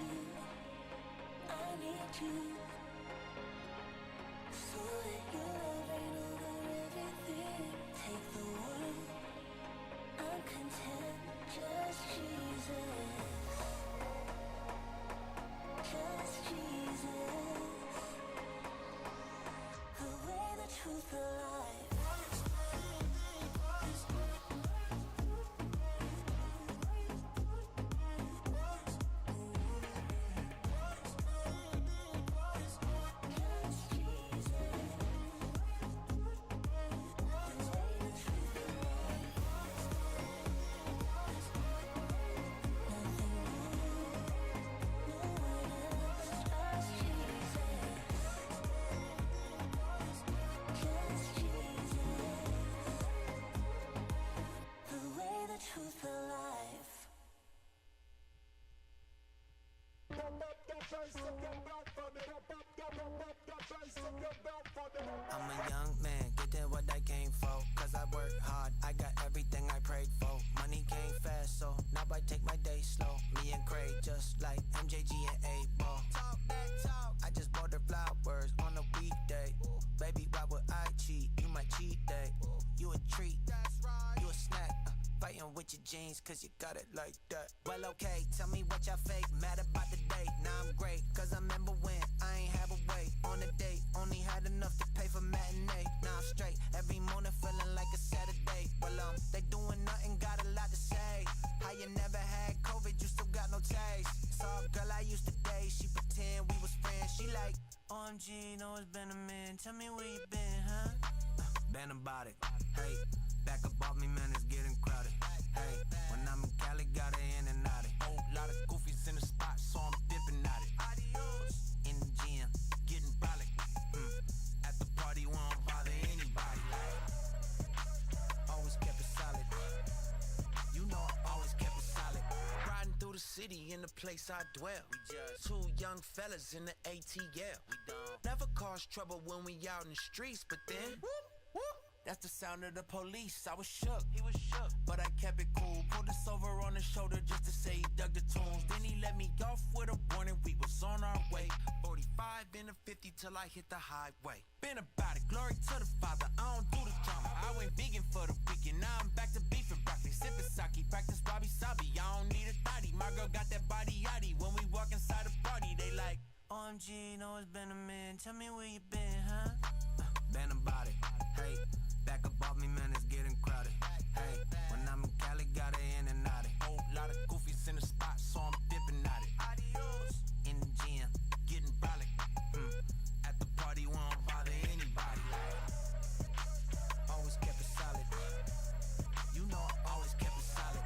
you, I need you. So let your love reign over everything. Take the world, I'm content. Just Jesus, just Jesus. The way, the truth, the life. I'm a young man, getting what I came for. Cause I work hard, I got everything I prayed for. Money came fast, so now I take my day slow. Me and Craig, just like MJG and 8-Ball. Talk that talk, I just bought her flowers on a weekday. Baby, why would I cheat? You my cheat day. You a treat, that's right. You a snack. Fighting with your jeans, cause you got it like that. Well, okay, tell me what y'all fake. Mad about the date, now I'm great. Cause I remember when I ain't have a way. On a date, only had enough to pay for matinee. Now I'm straight, every morning feeling like a Saturday. Well, they doing nothing, got a lot to say. How you never had COVID, you still got no taste. Saw a girl I used to date, she pretend we was friends. She like, OMG, know it's been a minute. Tell me where you been, huh? Been about it, hey. Back up off me, man, it's getting crowded. Hey, when I'm in Cali, got it in and out it. Whole lot of goofies in the spot, so I'm dipping at it. Adios. In the gym, getting brolic. At the party, won't bother anybody. Always kept it solid. You know I always kept it solid. Riding through the city in the place I dwell. We just two young fellas in the ATL. We don't never cause trouble when we out in the streets, but then whoop, whoop. That's the sound of the police, I was shook. He was shook, but I kept it cool. Pulled us over on his shoulder just to say he dug the tunes. Then he let me off with a warning, we was on our way. 45 in the 50 till I hit the highway. Been about it, glory to the Father, I don't do the drama. I went vegan for the weekend, now I'm back to beef and broccoli. Sipping sake, practice wabi-sabi, I don't need a thotty. My girl got that body yaddy, when we walk inside the party, they like, OMG, know it's been a minute, tell me where you been, huh? Been about it, hey. Back up off me, man, it's getting crowded. Hey, when I'm in Cali, got it in and out it. Whole lot of goofies in the spot, so I'm dipping at it. Adios. In the gym, getting brolic. At the party, won't bother anybody. Always kept it solid. You know I always kept it solid.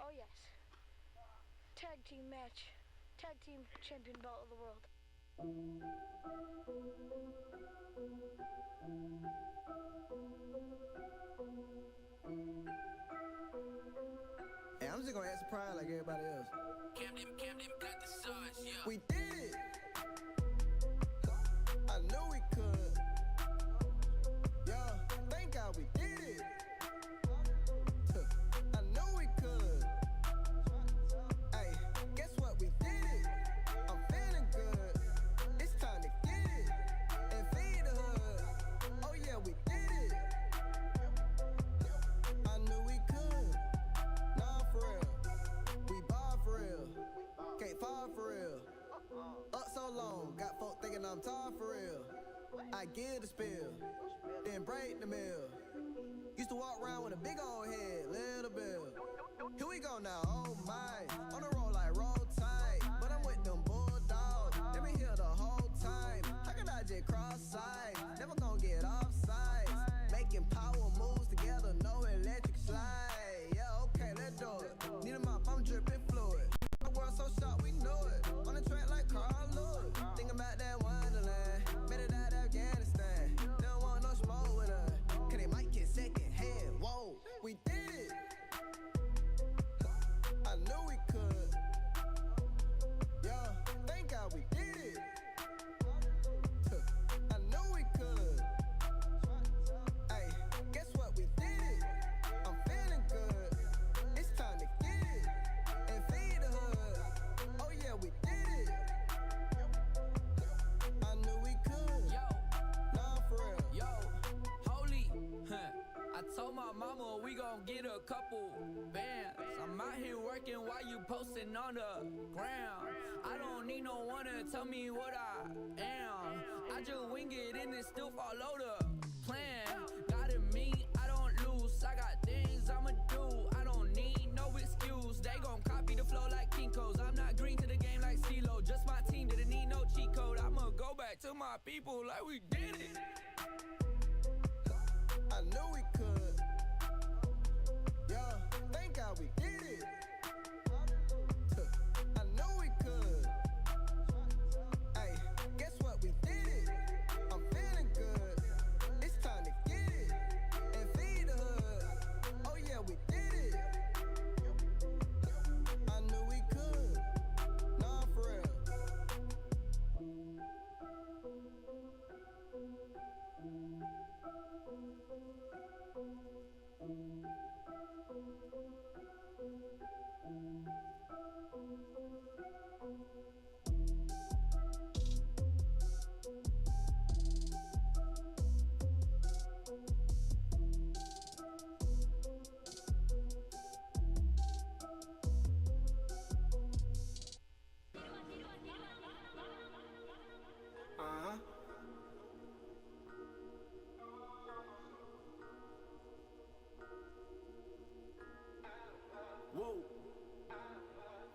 Oh yes. Tag team match. Tag team champion belt of the world. Hey, I'm just gonna act surprised like everybody else. Camden got the sauce, yeah. We did it! I knew we could. Yeah, thank God we did it. I knew we could. Hey, guess what? We did it. I'm feeling good. It's time to get it and feed the hood. Oh yeah, we did it. I knew we could. Nah, for real. We ball for real. Can't fall for real. Up so long, got folk thinking I'm tall for real. I give the spill, then break the mill. Used to walk around with a big old head, little bill. Here we go now, oh my. On the road like roll tight, but I'm with them bulldogs. They been here the whole time. How can I just cross sides? Never gon' get off sides. Making power moves together, no electric slide. Yeah, okay, let's do it. Need a mop, I'm dripping fluid. My world so sharp, we know it. On the track like Carl Lewis. Think about that Wonderland. Made it out of Afghanistan. They don't want no smoke with us. Cause they might get second hand. Whoa, we did it. I knew we could. Yeah, thank God we did it. I knew we could. Hey, guess gon' get a couple bands. I'm out here working while you posting on the ground. I don't need no one to tell me what I am. I just wing it and it still follow the plan. Got it me, I don't lose. I got things I'ma do. I don't need no excuse. They gon' copy the flow like Kinko's. I'm not green to the game like CeeLo. Just my team didn't need no cheat code. I'ma go back to my people like we did it. I knew we could. Yeah, thank God we did it. I knew we could. Hey, guess what? We did it. I'm feeling good. It's time to get it and feed the hood. Oh yeah, we did it. I knew we could. Nah, for real. Whoa,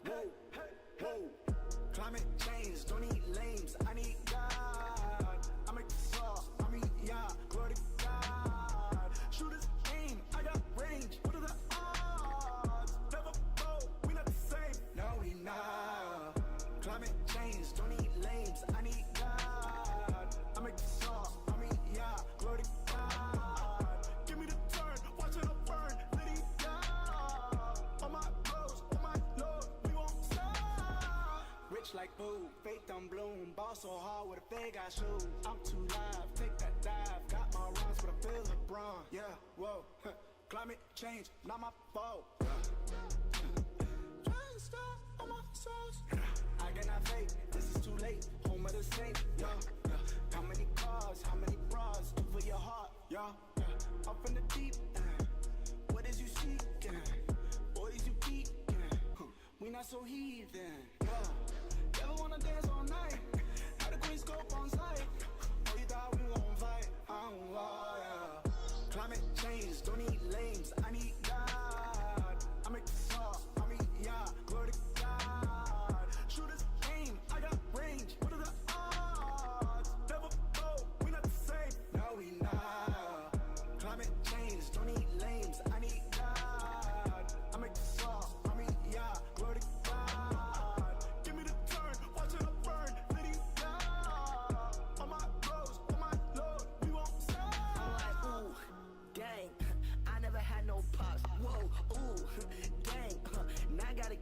whoa, whoa. Climate change, don't need lames, I need God. I make the saw, I mean, yeah, glory to God. Shooters aim, I got range, what are the odds? Never go, we not the same, no we not. Climate change, don't need lames, I need God. I make the saw, I mean, yeah, glory to God. Give me the turn, watch it up burn, let it like boo, faith don't bloom. Ball so hard with a fake I shoot. I'm too live, take that dive. Got my runs, but I feel LeBron. Yeah, whoa, climate change, not my fault. Trying to stop all my sauce. I cannot fake, this is too late. Home of the saint, yeah. How many cars, how many bras? Do for your heart, yeah. Up in the deep, what is you seeking? Boys you keep, we not so heathen, yeah. Never wanna dance all night. Had a queen scope on sight. Oh, you thought we won't fight? Yeah. Climate change, don't need lames. I need God. I make the saw, I mean, yeah, glory to God. Shooters aim, I got range. What are the odds? Never go, we not the same. No, we not. Climate change, don't need lames. I need God. I make the saw, I mean, yeah, glory to God.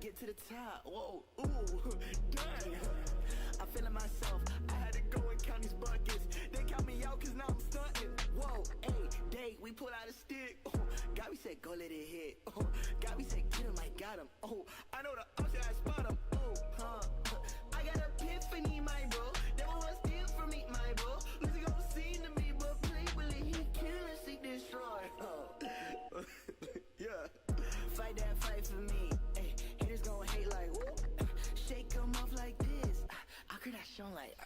Get to the top, whoa, ooh, dang. I feeling myself, I had to go and count these buckets. They count me out cause now I'm stunting. Whoa, ayy, date, we pull out a stick. Oh, God, we said go let it hit. Oh, God, we said get him, I got him. Oh, I know the option, I spot him. Oh, I got epiphany, my bro. They won't steal from me, my bro. Listen, go seem to me, but play will it, he kill and seek destroy. Oh, yeah. Fight that fight for me. Haters gon' hate like, whoop. Shake them off like this. I could have shown like,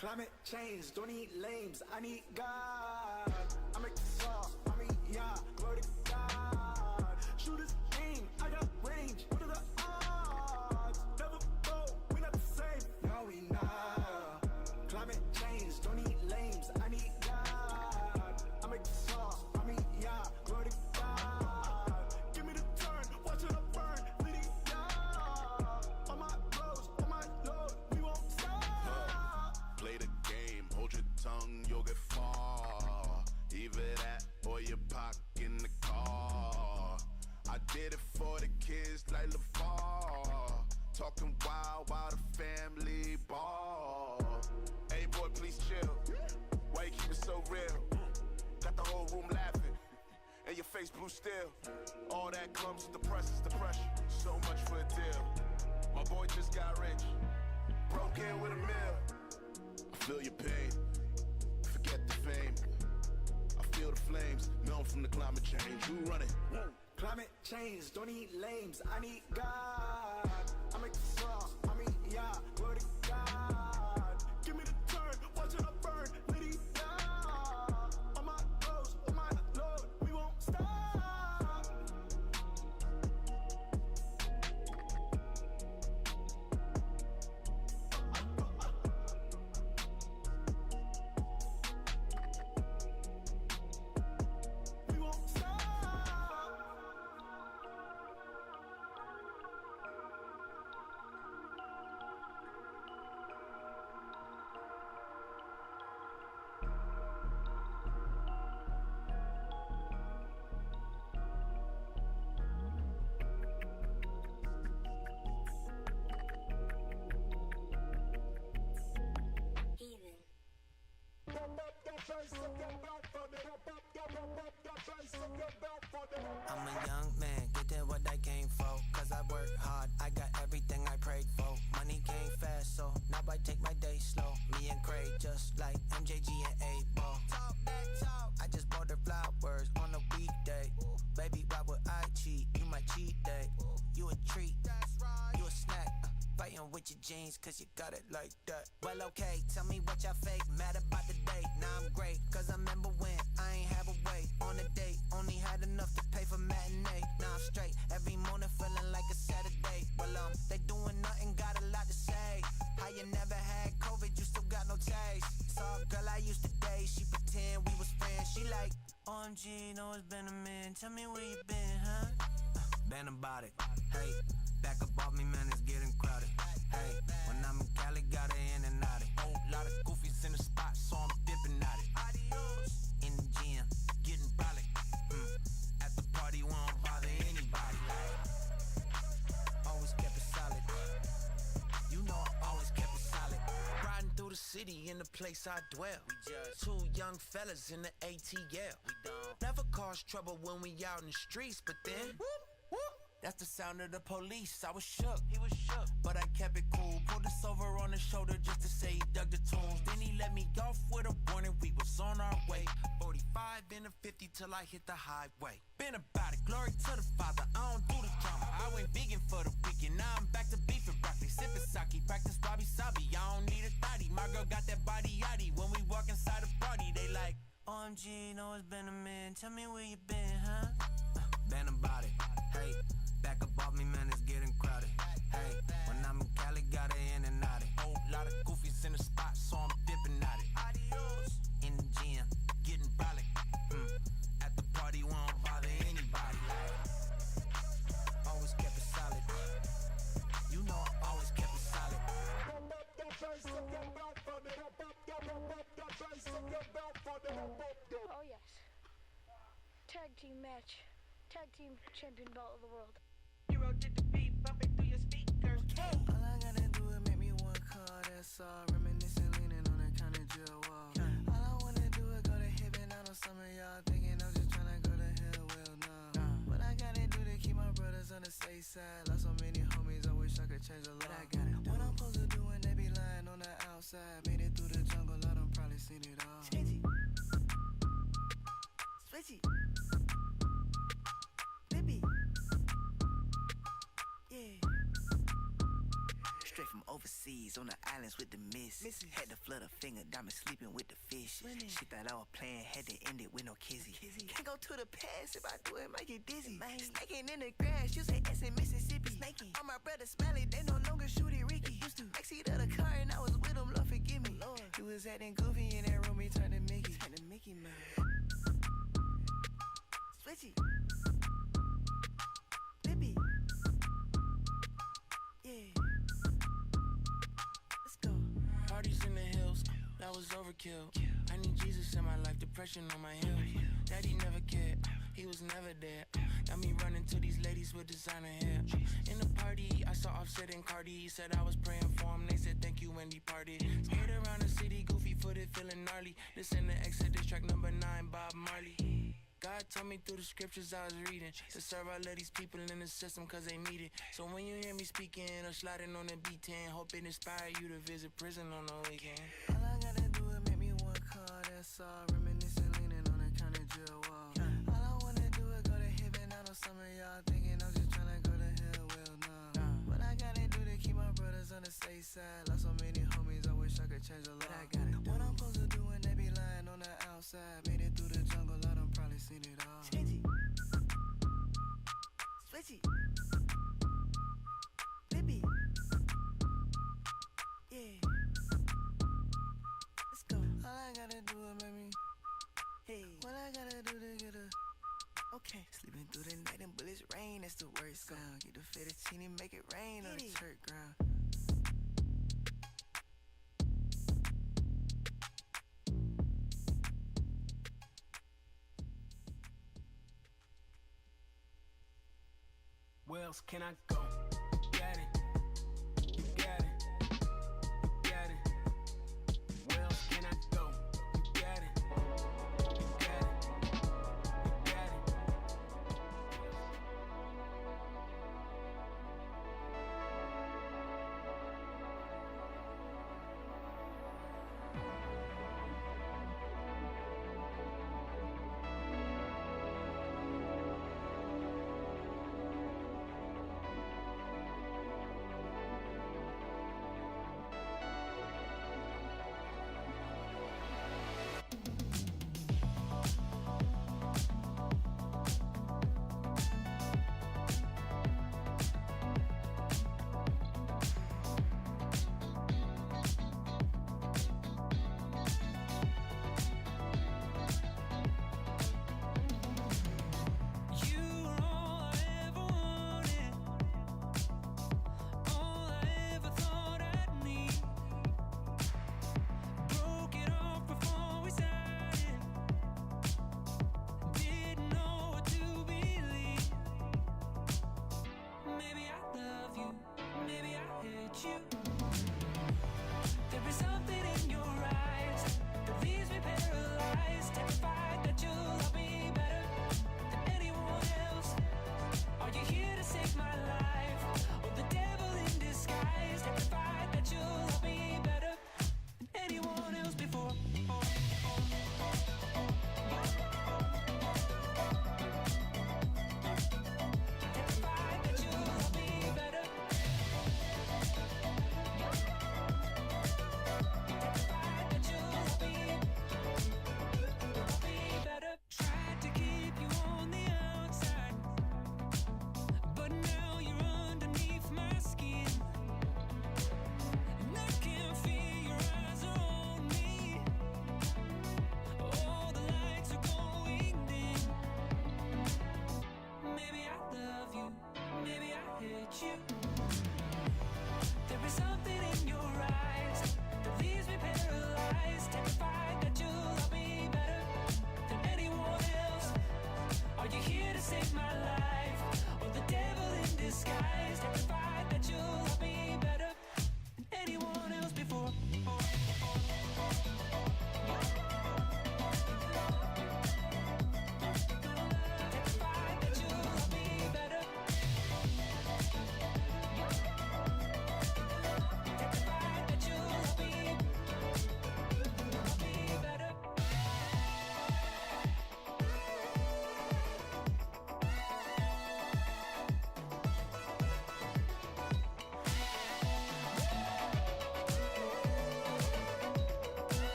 Climate change, don't need lames, I need God. I make the saw, I mean, yeah, glory to God. Shooters aim, I got range, what are the odds? Never go, we not the same, no we not. Climate change, don't need lames, I need God. I make the saw, I mean, yeah, glory to God. Give me the turn, watch it up burn, let it die. On my bros, on my load, we won't stop. Play the game, hold your tongue, you'll get far. Either that or your pock in the car. I did it for the kids like LeVar. Talking wild while the family ball. Hey boy, please chill. Why you keep it so real? Got the whole room laughing, and your face blue still. All that comes with the pressure. So much for a deal. My boy just got rich, broke in with a meal. I feel your pain, forget the fame. I feel feel the flames, numb from the climate change. Who running? Climate change, don't need lames. I need God. I make the song, I mean, yeah, glory to God. Give me the turn, watch it up burn, let it down. On my toes, oh my Lord, we won't stop. We won't stop. Even. I'm a young man, getting what I came for. Cause I work hard, I got everything I prayed for. Money came fast, so now I take my day slow. Me and Craig, just like MJG and A-Ball. Talk that talk, I just bought her flowers on a weekday. Baby, why would I cheat? You my cheat day. You a treat, you a snack. Fighting with your jeans, cause you got it like that. Well, okay, tell me what y'all fake, mad about the date. Now I'm great, cause I remember when I ain't have a wait on a date. Only had enough to pay for matinee. Now I'm straight, every morning feeling like a Saturday. Well, they doing nothing, got a lot to say. How you never had COVID, you still got no taste. Saw a girl I used to date, she pretend we was friends. She like, OMG, know it's been a minute. Tell me where you been, huh? Been about it, hey. Back up off me, man, it's getting crowded. Hey, when I'm in Cali, got it in and out it. Whole lot of goofies in the spot, so I'm dipping at it. Adios. In the gym, getting brolic. At the party, we don't bother anybody. Always kept it solid. You know I always kept it solid. Riding through the city in the place I dwell. We just two young fellas in the ATL. We don't never cause trouble when we out in the streets, but then whoop, whoop. That's the sound of the police, I was shook. He was shook, but I kept it cool. Pulled us over on the shoulder just to say he dug the tunes. Then he let me off with a warning, we was on our way. 45 in a 50 till I hit the highway. Been about it, glory to the Father, I don't do the drama. I went vegan for the weekend, now I'm back to beef and broccoli. Sipping sake, practice wabi-sabi, I don't need a thotty. My girl got that body yaddy. When we walk inside a party, they like, OMG, know it's been a minute, tell me where you been, huh? Been about it, hey. Back up off me, man, it's getting crowded. Hey, when I'm in Cali, got it in and out it. Whole lot of goofies in the spot, so I'm dipping at it. Adios. In the gym, getting brolic. At the party, we don't bother anybody. Always kept it solid. You know I always kept it solid. Oh yes. Tag team match. Tag team champion belt of the world. Hero did the beat, bumping through your speakers. All I gotta do is make me one call, that's all. Reminiscing, leaning on that kind of jail wall. All I wanna do is go to heaven. I know some of y'all thinking I'm just tryna go to hell, well, no. What I gotta do to keep my brothers on the safe side? Lost so many homies, I wish I could change a lot. I gotta do what I'm supposed to do when they be lying on the outside. Made it through the jungle, I done probably seen it all. Switchy. Switchy. Baby. Yeah. Straight from overseas on the islands with the missus. Had to flood a finger, diamond sleeping with the fish. She thought I was playing, had to end it with no kizzy. Can't go to the past, if I do it, might get dizzy. Snaking in the grass, you say S in Mississippi. Snaking. All my brothers smelly, they no longer shoot it Ricky. Used to backseat of the car and I was with him, Lord forgive me. Lord. He was acting goofy in that room, he turned to Mickey. Man. Switchy. Baby. Yeah. Let's go. Parties in the hills, that was overkill. I need Jesus in my life, depression on my heels. Daddy never cared, he was never there. Got me running to these ladies with designer hair. In the party, I saw Offset and Cardi. Said I was praying for him, they said thank you when he partied. Skate around the city, goofy footed, feeling gnarly. Listen to Exodus track number 9, Bob Marley. God told me through the scriptures I was reading to serve all of these people in the system cause they need it. So when you hear me speaking or sliding on the B10, hope it inspire you to visit prison on the weekend. All I gotta do is make me one call, that's all. Reminiscing, leaning on that kind of jail east side, lost so many homies, I wish I could change a lot. I got it. What I'm supposed to do when they be lying on the outside? Made it through the jungle, I done probably seen it all. Switchy. Switchy. Flippy. Yeah. Let's go. All I gotta do is make me. Hey. What I gotta do to get a. Okay. Sleeping through the night and bullets rain, that's the worst sound. Get the fettuccine, make it rain on the Get it. church ground. Where else can I go? Got it. You got it. You got it. Where else can I go? You got it. You got it. You got it.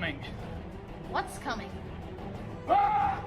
coming. What's coming? Ah!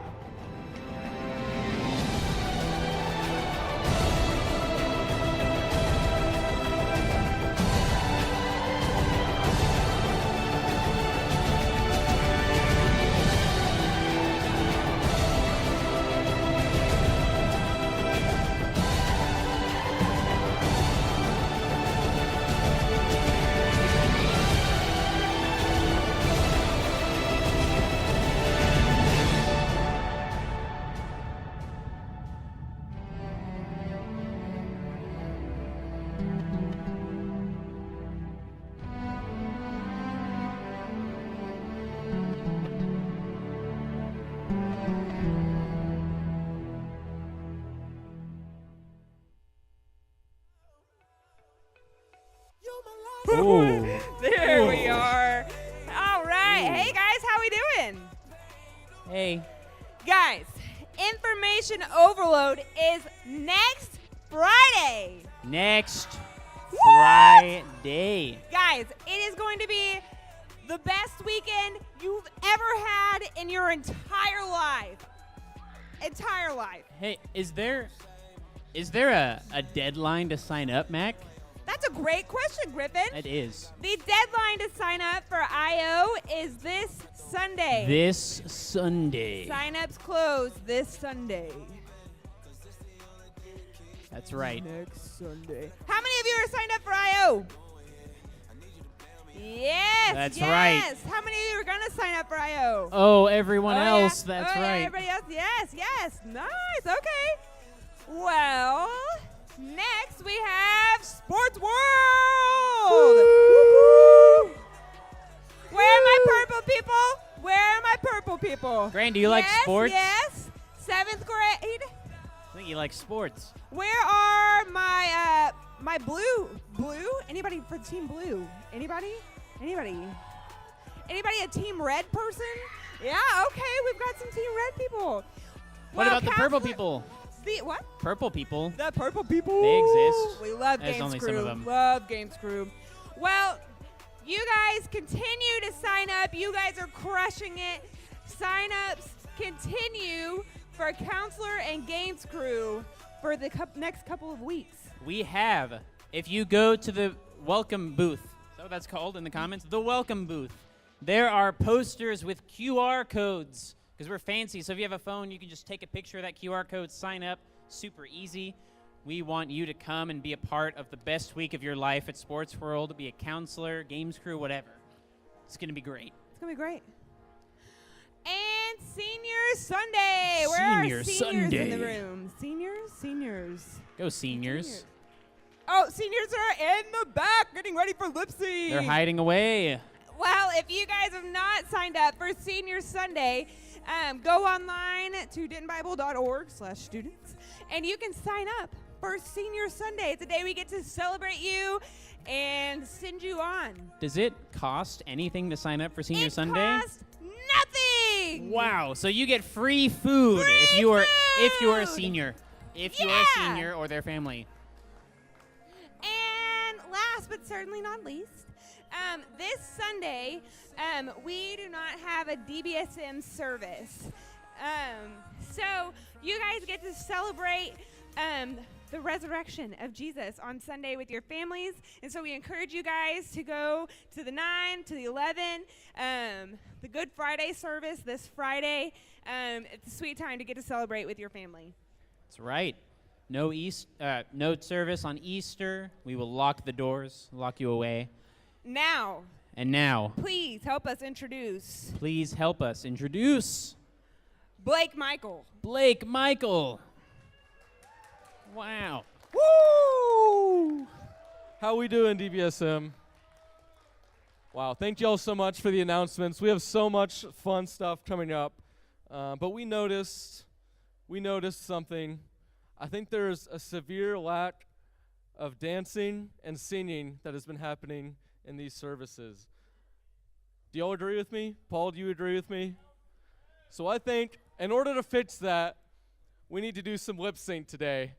Ooh. There we are. All right. Hey, guys, how we doing? Hey. Guys, information overload is next Friday. Next Friday. Guys, it is going to be the best weekend you've ever had in your entire life. Entire life. Hey, is there a deadline to sign up, Mac? That's a great question, Griffin. It is. The deadline to sign up for I.O. is this Sunday. This Sunday. Sign-ups close this Sunday. That's right. Next Sunday. How many of you are signed up for I.O.? Yes. That's yes. right. How many of you are going to sign up for I.O.? Oh, everyone else. Yeah. That's right. Yeah, everybody else. Yes. Nice. Okay. Well, next we have Sports World. Woo-hoo. Where are my purple people? Where are my purple people? Grant, do you like sports? Yes. 7th grade. I think you like sports. Where are my my blue? Anybody for Team Blue? Anybody a Team Red person? Yeah, okay, we've got some Team Red people. What about the purple people? The what? Purple people. The purple people. They exist. We love There's Games only Crew. some of them. Love Games Crew. Well, you guys continue to sign up. You guys are crushing it. Sign-ups continue for Counselor and Games Crew for the next couple of weeks. We have, if you go to the welcome booth, is that what that's called in the comments? The welcome booth. There are posters with QR codes because we're fancy. So if you have a phone, you can just take a picture of that QR code, sign up. Super easy. We want you to come and be a part of the best week of your life at Sports World, be a counselor, Games Crew, whatever. It's going to be great. It's going to be great. And Senior Sunday. Where are Senior seniors Sunday. in the room? Seniors. Go seniors. Oh, seniors are in the back getting ready for lip sync. They're hiding away. Well, if you guys have not signed up for Senior Sunday, go online to dentonbible.org/students, and you can sign up for Senior Sunday. It's a day we get to celebrate you and send you on. Does it cost anything to sign up for Senior Sunday? It costs nothing. Wow! So you get free food if you are a senior, you are a senior or their family. And last but certainly not least, this Sunday we do not have a DBSM service, so you guys get to celebrate the resurrection of Jesus on Sunday with your families. And so we encourage you guys to go to the 9, to the 11, the Good Friday service this Friday. It's a sweet time to get to celebrate with your family. That's right. No service on Easter. We will lock the doors, lock you away. Now, Please help us introduce Blake Michael. Blake Michael. Wow. Woo! How we doing, DBSM? Wow, thank y'all so much for the announcements. We have so much fun stuff coming up. But we noticed something. I think there's a severe lack of dancing and singing that has been happening in these services. Do y'all agree with me? Paul, do you agree with me? So I think in order to fix that, we need to do some lip sync today.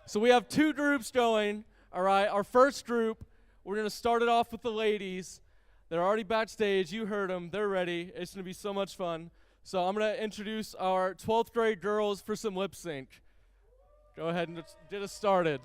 So we have 2 groups going, all right? Our first group, we're going to start it off with the ladies. They're already backstage. You heard them. They're ready. It's going to be so much fun. So I'm going to introduce our 12th grade girls for some lip sync. Go ahead and get us started.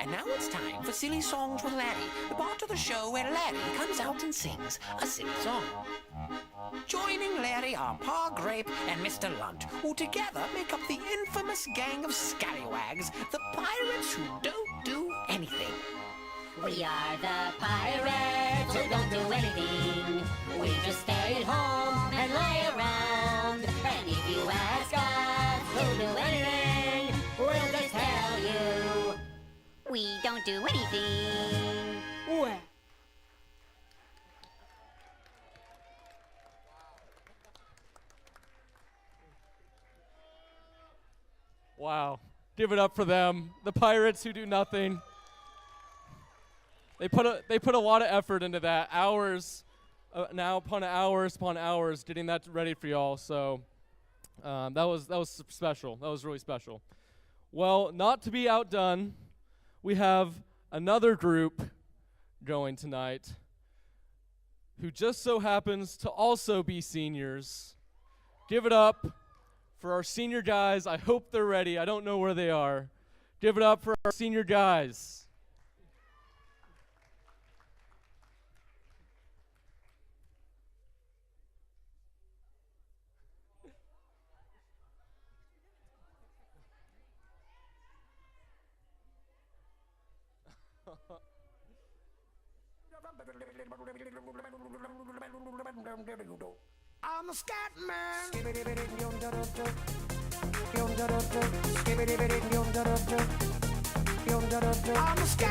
And now it's time for Silly Songs with Larry, the part of the show where Larry comes out and sings a silly song. Joining Larry are Pa Grape and Mr. Lunt, who together make up the infamous gang of scallywags, the pirates who don't do anything. We are the pirates who don't do anything. We just stay at home and lie around. And if you ask us who do anything, we'll just tell you we don't do anything. Well. Wow. Give it up for them. The pirates who do nothing. They put a lot of effort into that. Hours, upon hours, getting that ready for y'all. So that was special. That was really special. Well, not to be outdone, we have another group going tonight who just so happens to also be seniors. Give it up for our senior guys. I hope they're ready. I don't know where they are. Give it up for our senior guys. I'm the scat man. I'm the scat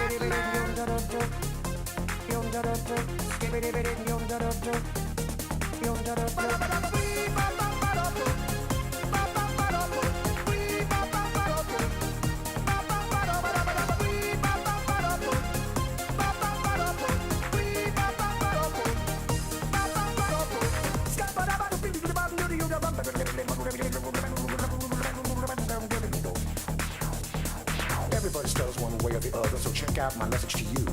Everybody stutters one way or the other, so check out my message to you.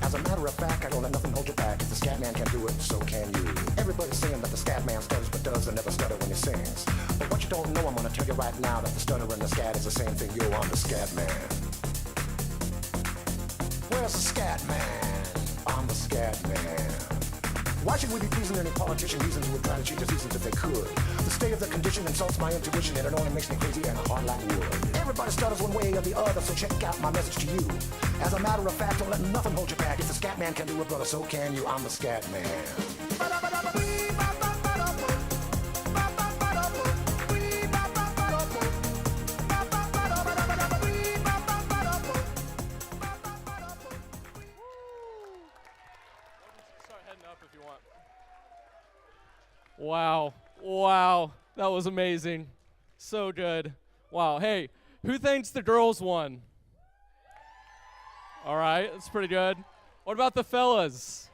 As a matter of fact, I don't let nothing hold you back. If the scat man can do it, so can you. Everybody's saying that the scat man stutters but does and never stutter when he sings. But what you don't know, I'm gonna tell you right now that the stutter and the scat is the same thing. Yo, I'm the scat man. Where's the scat man? I'm the scat man. Why should we be pleasing any politician reasons who would try to change the seasons if they could? The state of the condition insults my intuition and it only makes me crazy and hard like wood. Everybody stutters one way or the other, so check out my message to you. As a matter of fact, don't let nothing hold you back. If the scat man can do it, brother, so can you. I'm the scat man. Wow, that was amazing. So good. Wow, hey, who thinks the girls won? All right, that's pretty good. What about the fellas?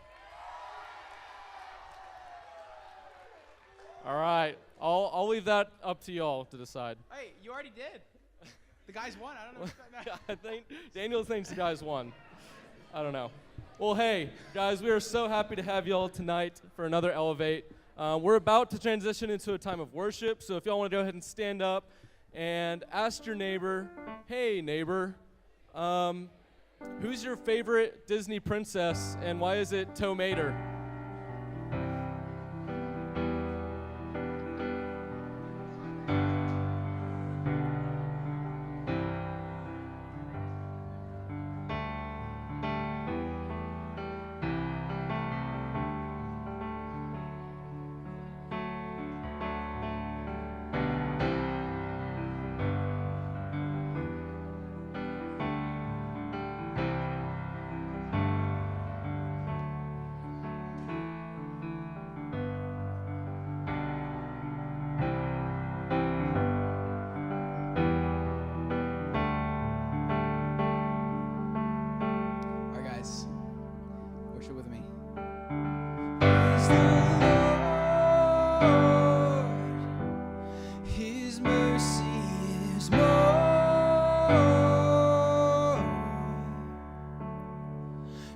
All right, I'll leave that up to y'all to decide. Hey, you already did. The guys won. I don't know. I think Daniel thinks the guys won. I don't know. Well, hey, guys, we are so happy to have y'all tonight for another Elevate. We're about to transition into a time of worship, so if y'all want to go ahead and stand up and ask your neighbor, hey, neighbor, who's your favorite Disney princess and why is it Tow Mater?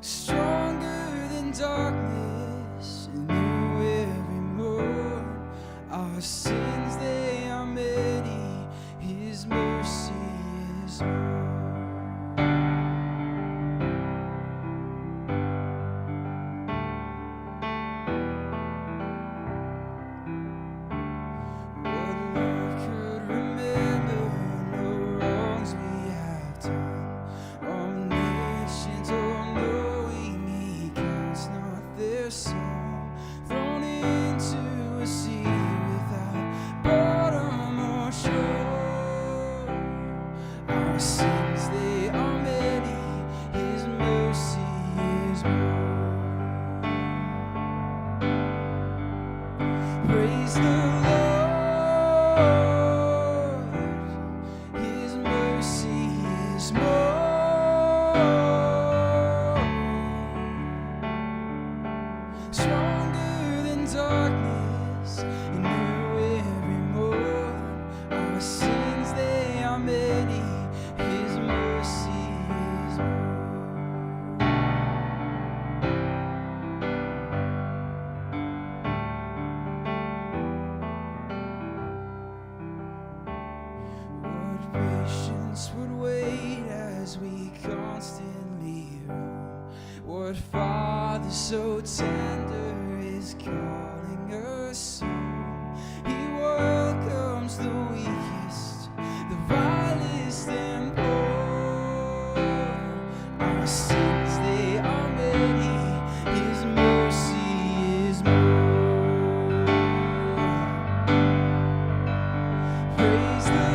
stronger than darkness, new every morn. Our sins, they are many, His mercy is more. Praise the Lord, His mercy is more. Stronger than darkness, new every morn. Our sins, they are many, His mercy is more. Patience would wait as we constantly roam. What Father so tender is calling us home. He welcomes the weakest, the vilest and poor. Our sins, they are many, His mercy is more. Praise the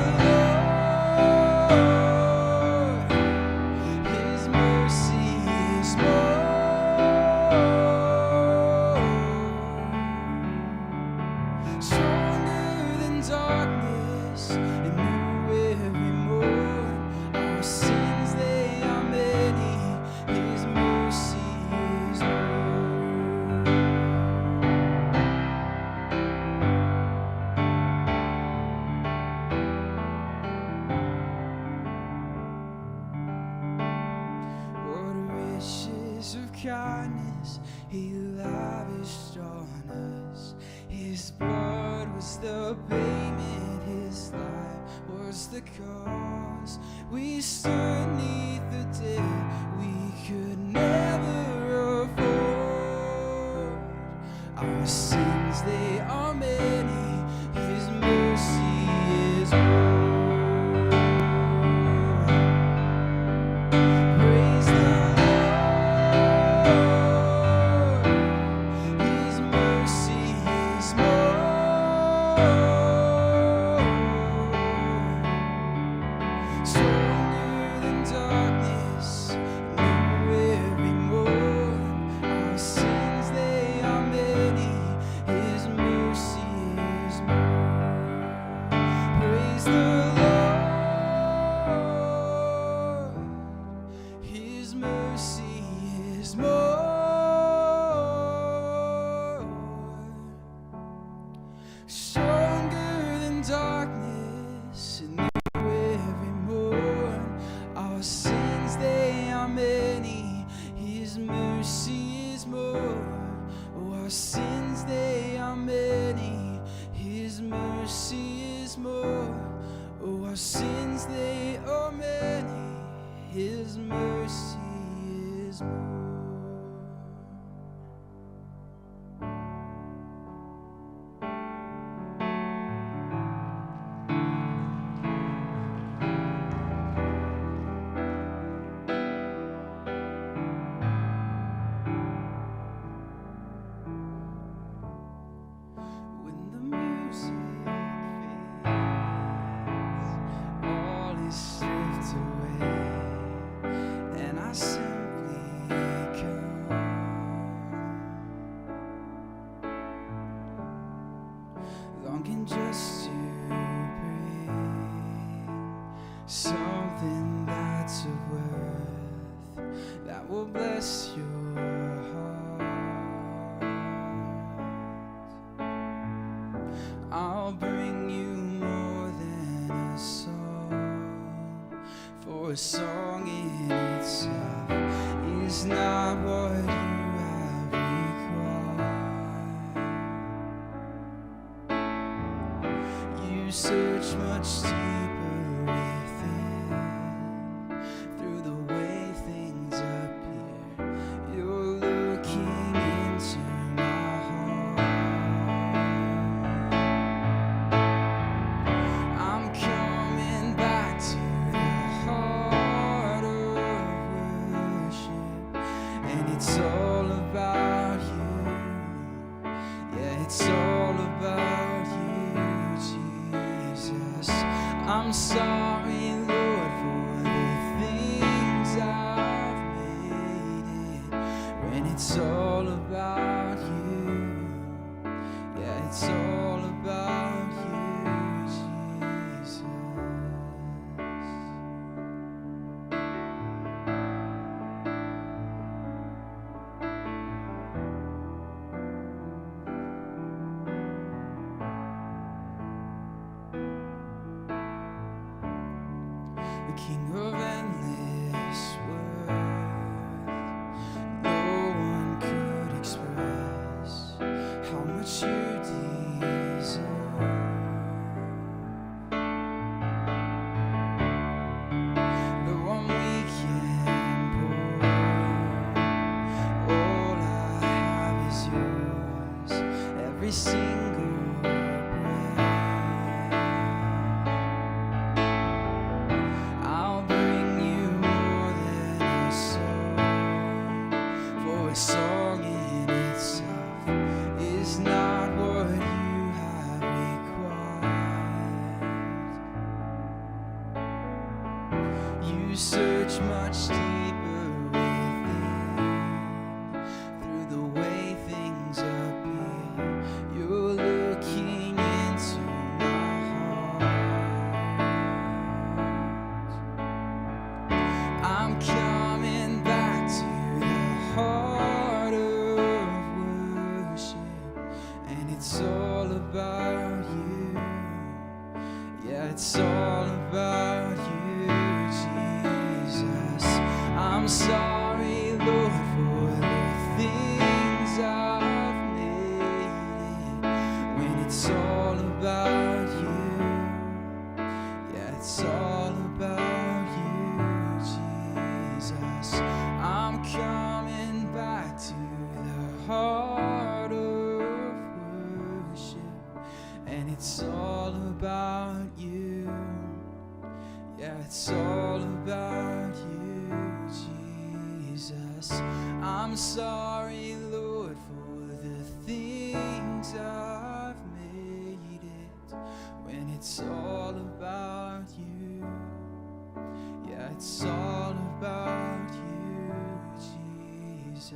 kindness He lavished on us. His blood was the payment, His life was the cause. We stood 'neath the debt we could never afford. Our sins, they are many, His mercy is more. Praise the stronger than darkness, and new every morn. Our sins, they are many, His mercy is more. Oh, our sins, they are many, His mercy is more. Oh, our sins, they are many, His mercy is more. Longing just to bring something that's of worth, that will bless your heart. I'll bring you more than a song, for a song in itself is not search much deeper within. Through the way things appear, you're looking into my heart. I'm coming back to the heart of worship, and it's all about you. Yeah, it's all about you, Jesus. I'm sorry, Lord, for the things I've made it. When it's all about you, yeah, it's all about you, Jesus. The King of endless worth, no one could express how much you deserve. The one weak and poor, all I have is yours, every single breath. I'll bring you more than a song, for a song in itself is not what you have required. You search much deeper within. Through the way things appear, you're looking into my heart. I'm coming back to the heart of worship, and it's all about you. Yeah, it's all about you, Jesus. I'm sorry, Lord, for the things I've made it. When it's all about you, yeah, it's all about you, Jesus. I'm coming back to the heart of worship, and it's all about you. Yeah, it's all about you, Jesus. I'm sorry, Lord, for the things I've made it. When it's all about you, yeah, it's all about you, Jesus.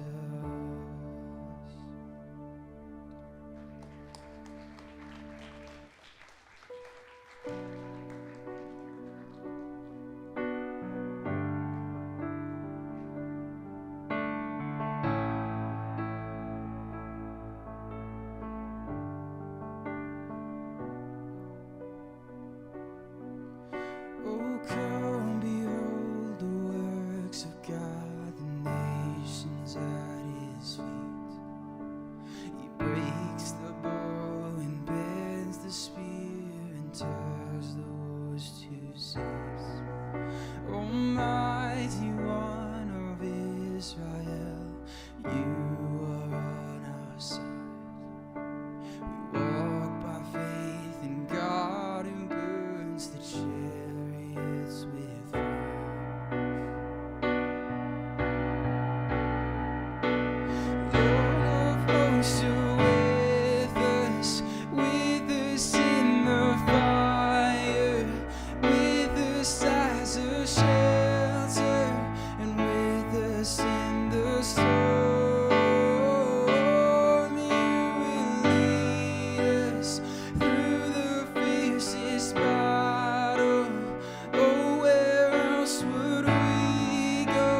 Oh, come behold the works of God, the nations at his feet. He breaks the bow and bends the spear and turns the wars to cease. Almighty One of Israel, you are on our side. We walk by faith in God who burns the chariots with fire. Lord of hosts, you're with us in the fire, with us as a shelter, and with us in the storm. You will lead us through the fiercest battle. Oh, where else would we go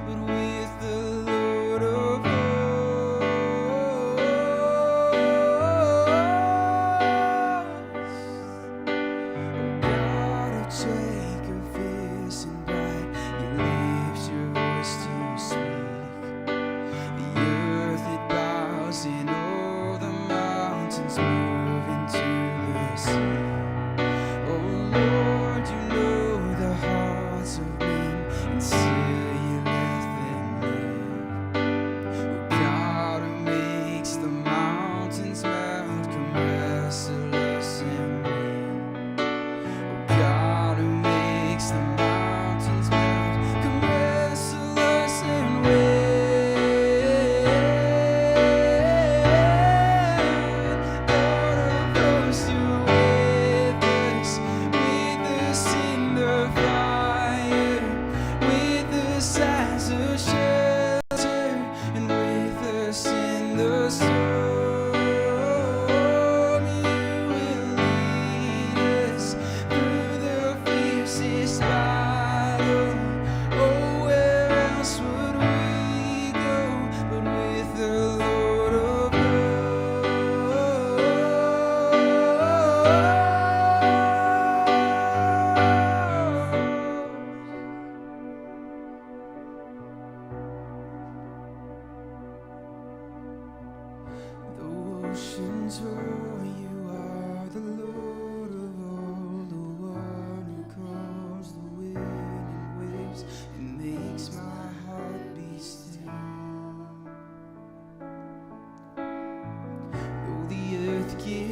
but with the Lord of hosts? God of Jacob, fierce and bright, you lift your voice to speak.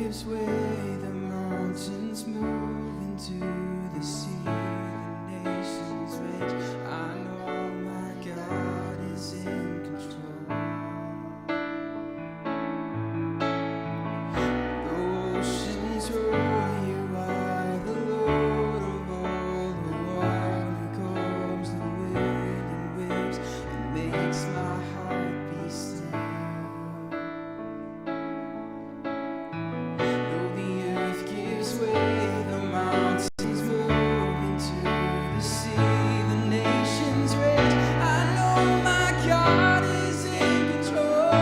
gives way, the mountains move into the sea, the nations rage. I know my God is in control. The oceans roar, you are the Lord of all. The water calms the wind and waves. It makes my heart be still. Though the earth gives way, the mountains move into the sea, the nations rage. I know my God is in control.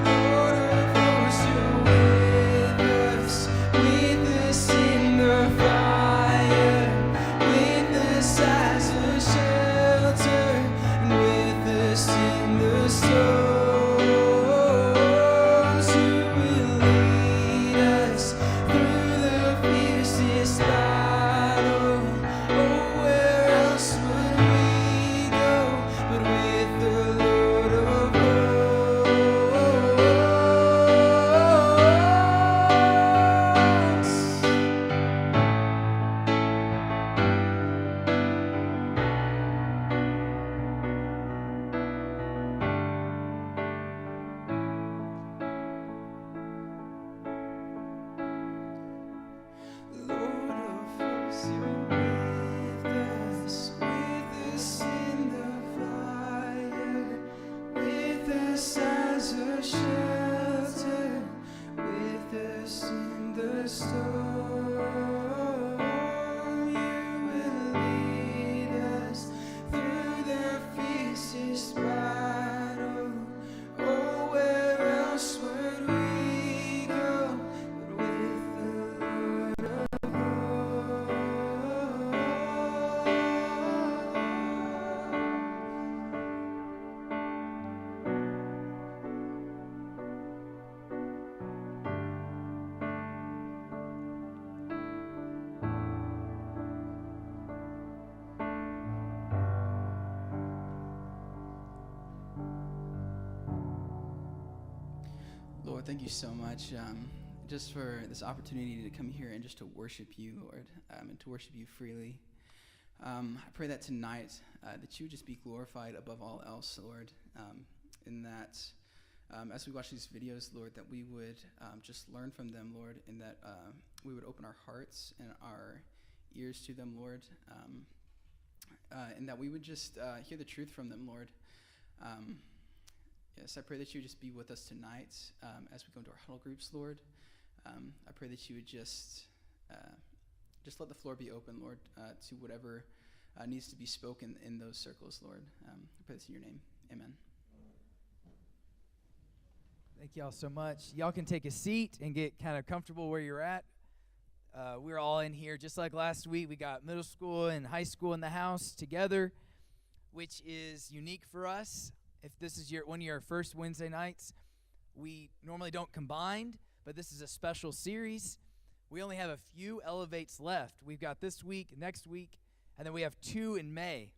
Lord of hosts, you're with us in the fire, with us as a shelter, and with us in the storms. You will lead us through the fiercest battle. Oh, where else would we go but with the Lord of hosts? Lord of hosts, you're with us in the fire, with us as a shelter, with us in the storm. You will lead us through the fiercest battle. Oh, where else would we go but with the Lord of Lord, thank you so much just for this opportunity to come here and just to worship you, Lord, and to worship you freely. I pray that tonight that you would just be glorified above all else, Lord, in that as we watch these videos, Lord, that we would just learn from them, Lord, and that we would open our hearts and our ears to them, Lord, and that we would just hear the truth from them, Lord. Yes, I pray that you would just be with us tonight as we go into our huddle groups, Lord. I pray that you would just let the floor be open, Lord, to whatever needs to be spoken in those circles, Lord. I pray this in your name. Amen. Thank y'all so much. Y'all can take a seat and get kind of comfortable where you're at. We're all in here just like last week. We got middle school and high school in the house together, which is unique for us. If this is one of your first Wednesday nights, we normally don't combine, but this is a special series. We only have a few elevates left. We've got this week, next week, and then we have 2 in May.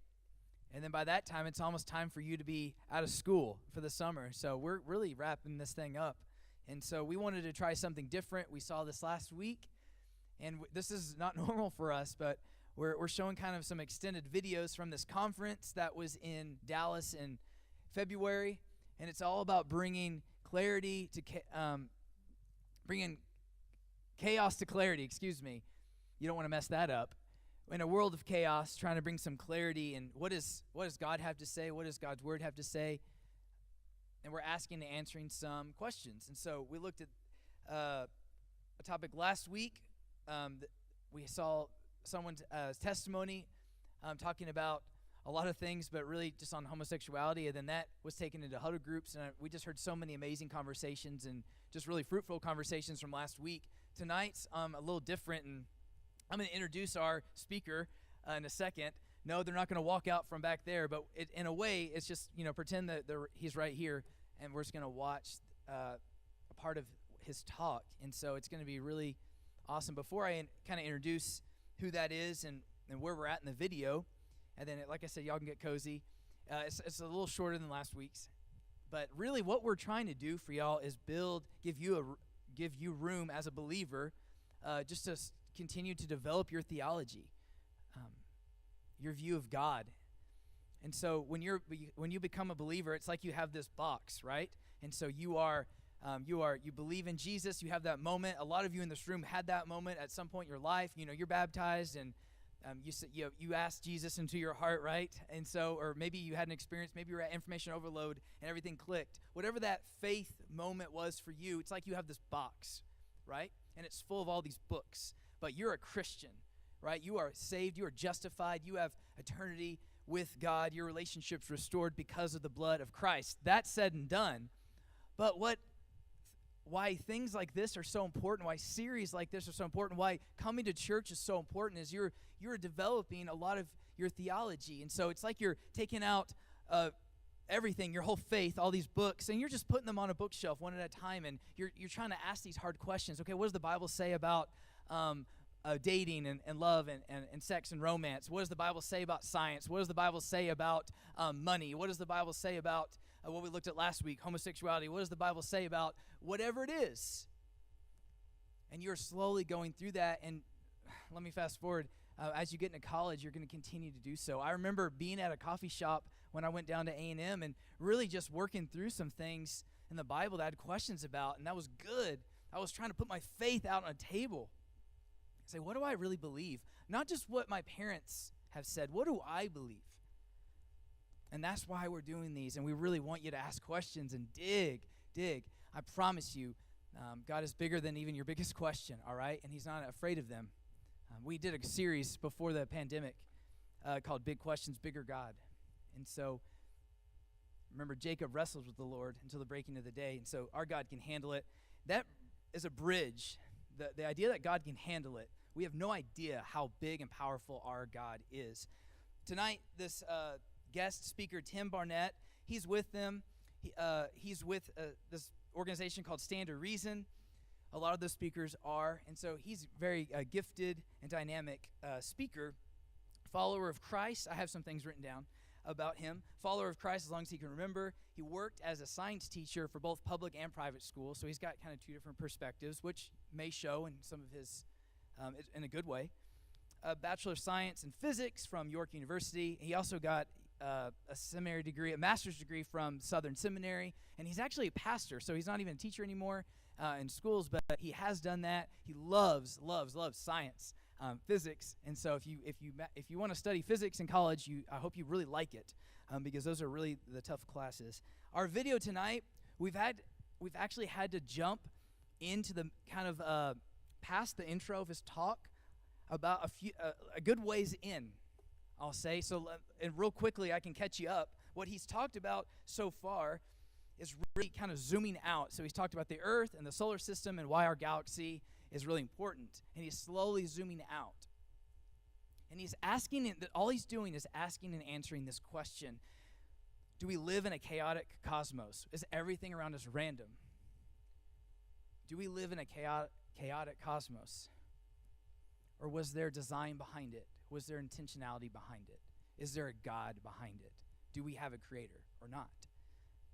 And then by that time, it's almost time for you to be out of school for the summer. So we're really wrapping this thing up. And so we wanted to try something different. We saw this last week, and this is not normal for us, but we're showing kind of some extended videos from this conference that was in Dallas in February, and it's all about bringing clarity to bringing chaos to clarity. Excuse me, you don't want to mess that up. In a world of chaos, trying to bring some clarity, and what does God have to say? What does God's word have to say? And we're asking and answering some questions. And so we looked at a topic last week. We saw someone's testimony talking about a lot of things, but really just on homosexuality, and then that was taken into huddle groups, and we just heard so many amazing conversations and just really fruitful conversations from last week. Tonight's a little different, and I'm going to introduce our speaker in a second. No, they're not going to walk out from back there, but in a way, it's just, pretend that he's right here, and we're just going to watch a part of his talk, and so it's going to be really awesome. Before I kind of introduce who that is and where we're at in the video, and then, like I said, y'all can get cozy. It's a little shorter than last week's, But really what we're trying to do for y'all is give you room as a believer just to continue to develop your theology, your view of God. And so when you become a believer, it's like you have this box, right? And so you believe in Jesus. You have that moment. A lot of you in this room had that moment at some point in your life. You know, you're baptized and you asked Jesus into your heart, right? And so, or maybe you had an experience. Maybe you were at information overload and everything clicked. Whatever that faith moment was for you, it's like you have this box, right? And it's full of all these books. But you're a Christian, right? You are saved. You are justified. You have eternity with God. Your relationship's restored because of the blood of Christ. That's said and done. But why things like this are so important, why series like this are so important, why coming to church is so important is you're developing a lot of your theology. And so it's like you're taking out everything, your whole faith, all these books, and you're just putting them on a bookshelf one at a time, and you're trying to ask these hard questions. Okay, what does the Bible say about dating and love and sex and romance? What does the Bible say about science? What does the Bible say about money? What does the Bible say about what we looked at last week, homosexuality? What does the Bible say about whatever it is? And you're slowly going through that, and let me fast forward. As you get into college, you're going to continue to do so. I remember being at a coffee shop when I went down to A&M and really just working through some things in the Bible that I had questions about, and that was good. I was trying to put my faith out on a table. Say, what do I really believe? Not just what my parents have said. What do I believe? And that's why we're doing these, and we really want you to ask questions and dig. I promise you, God is bigger than even your biggest question, all right? And he's not afraid of them. We did a series before the pandemic called Big Questions, Bigger God. And so, remember, Jacob wrestled with the Lord until the breaking of the day, and so our God can handle it. That is a bridge. The idea that God can handle it, we have no idea how big and powerful our God is. Tonight, this guest speaker, Tim Barnett, he's with them. He's with this organization called Stand to Reason. A lot of those speakers are, and so he's very gifted and dynamic speaker, follower of Christ. I have some things written down about him. Follower of Christ as long as he can remember. He worked as a science teacher for both public and private schools, so he's got kind of two different perspectives, which may show in some of his, in a good way. A Bachelor of Science in Physics from York University. He also got a seminary degree, a master's degree from Southern Seminary, and he's actually a pastor, so he's not even a teacher anymore in schools, but he has done that. He loves science, physics, and so if you want to study physics in college, I hope you really like it, because those are really the tough classes. Our video tonight, we've actually had to jump into the kind of past the intro of his talk about a good ways in, I'll say. So, and real quickly, I can catch you up. What he's talked about so far is really kind of zooming out. So he's talked about the Earth and the solar system and why our galaxy is really important. And he's slowly zooming out. And he's asking, all he's doing is asking and answering this question. Do we live in a chaotic cosmos? Is everything around us random? Do we live in a chaotic cosmos? Or was there design behind it? Was there intentionality behind it? Is there a God behind it? Do we have a creator or not?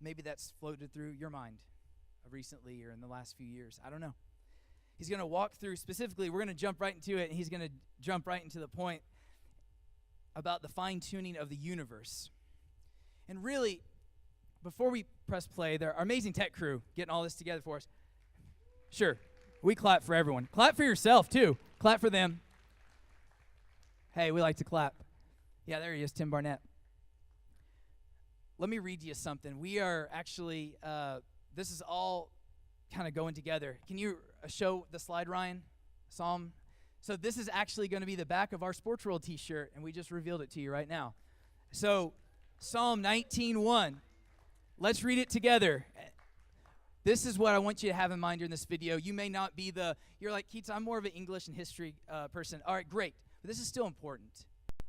Maybe that's floated through your mind recently or in the last few years. I don't know. He's going to walk through specifically, we're going to jump right into it, and he's going to jump right into the point about the fine-tuning of the universe. And really, before we press play, our amazing tech crew getting all this together for us. Sure, we clap for everyone. Clap for yourself, too. Clap for them. Hey, we like to clap. Yeah, there he is, Tim Barnett. Let me read you something. We are actually, this is all kind of going together. Can you show the slide, Ryan? Psalm. So this is actually going to be the back of our Sports World t-shirt, and we just revealed it to you right now. So Psalm 19:1. Let's read it together. This is what I want you to have in mind during this video. You may not be you're like, Keats, I'm more of an English and history person. All right, great. But this is still important.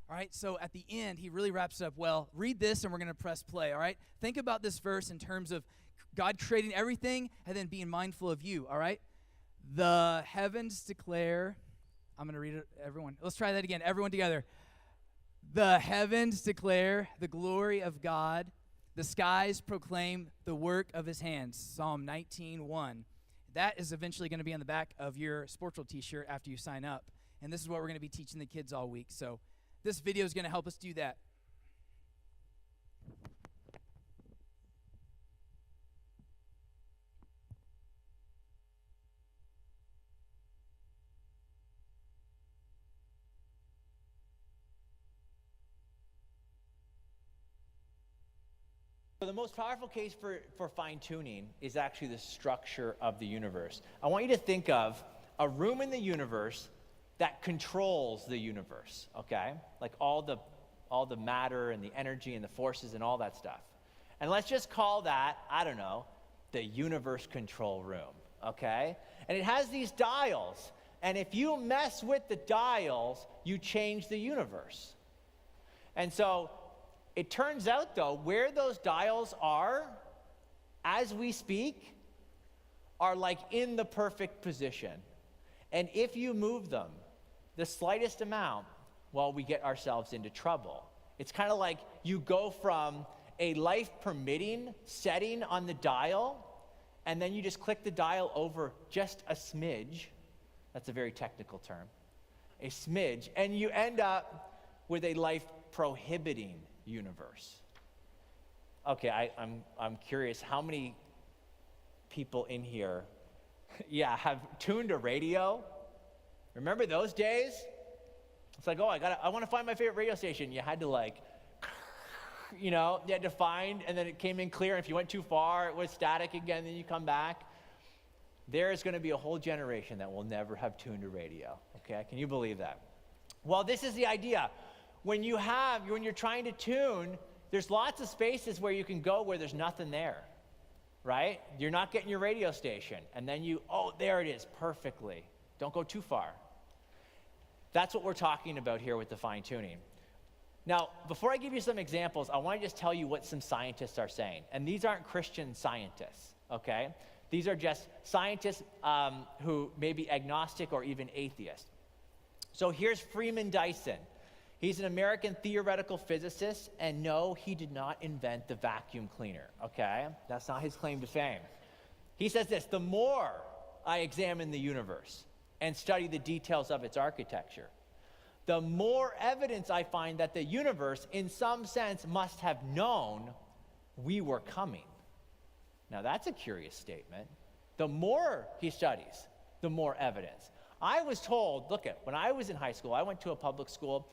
All right, so at the end, he really wraps up well. Read this, and we're going to press play, all right? Think about this verse in terms of God creating everything and then being mindful of you, all right? The heavens declare, I'm going to read it, everyone. Let's try that again, everyone together. The heavens declare the glory of God. The The skies proclaim the work of his hands, Psalm 19:1. That is eventually going to be on the back of your Sportsworld t-shirt after you sign up. And this is what we're going to be teaching the kids all week. So this video is going to help us do that. So the most powerful case for fine-tuning is actually the structure of the universe. I want you to think of a room in the universe that controls the universe, okay? Like all the matter and the energy and the forces and all that stuff. And let's just call that, I don't know, the universe control room, okay? And it has these dials. And if you mess with the dials, you change the universe. And so it turns out, though, where those dials are, as we speak, are like in the perfect position. And if you move them the slightest amount, well, we get ourselves into trouble. It's kind of like you go from a life-permitting setting on the dial, and then you just click the dial over just a smidge. That's a very technical term. A smidge. And you end up with a life-prohibiting universe. Okay, I'm curious, how many people in here have tuned a radio? Remember those days? It's like, oh, I want to find my favorite radio station. You had to you had to find, and then it came in clear, and if you went too far, it was static again, then you come back. There is going to be a whole generation that will never have tuned a radio, okay? Can you believe that? Well, this is the idea. When you're trying to tune, there's lots of spaces where you can go where there's nothing there, right? You're not getting your radio station, and then there it is, perfectly. Don't go too far. That's what we're talking about here with the fine-tuning. Now, before I give you some examples, I want to just tell you what some scientists are saying. And these aren't Christian scientists, okay? These are just scientists who may be agnostic or even atheist. So here's Freeman Dyson. He's an American theoretical physicist, and no, he did not invent the vacuum cleaner, okay? That's not his claim to fame. He says this: the more I examine the universe and study the details of its architecture, the more evidence I find that the universe, in some sense, must have known we were coming. Now, that's a curious statement. The more he studies, the more evidence. I was told, when I was in high school, I went to a public school.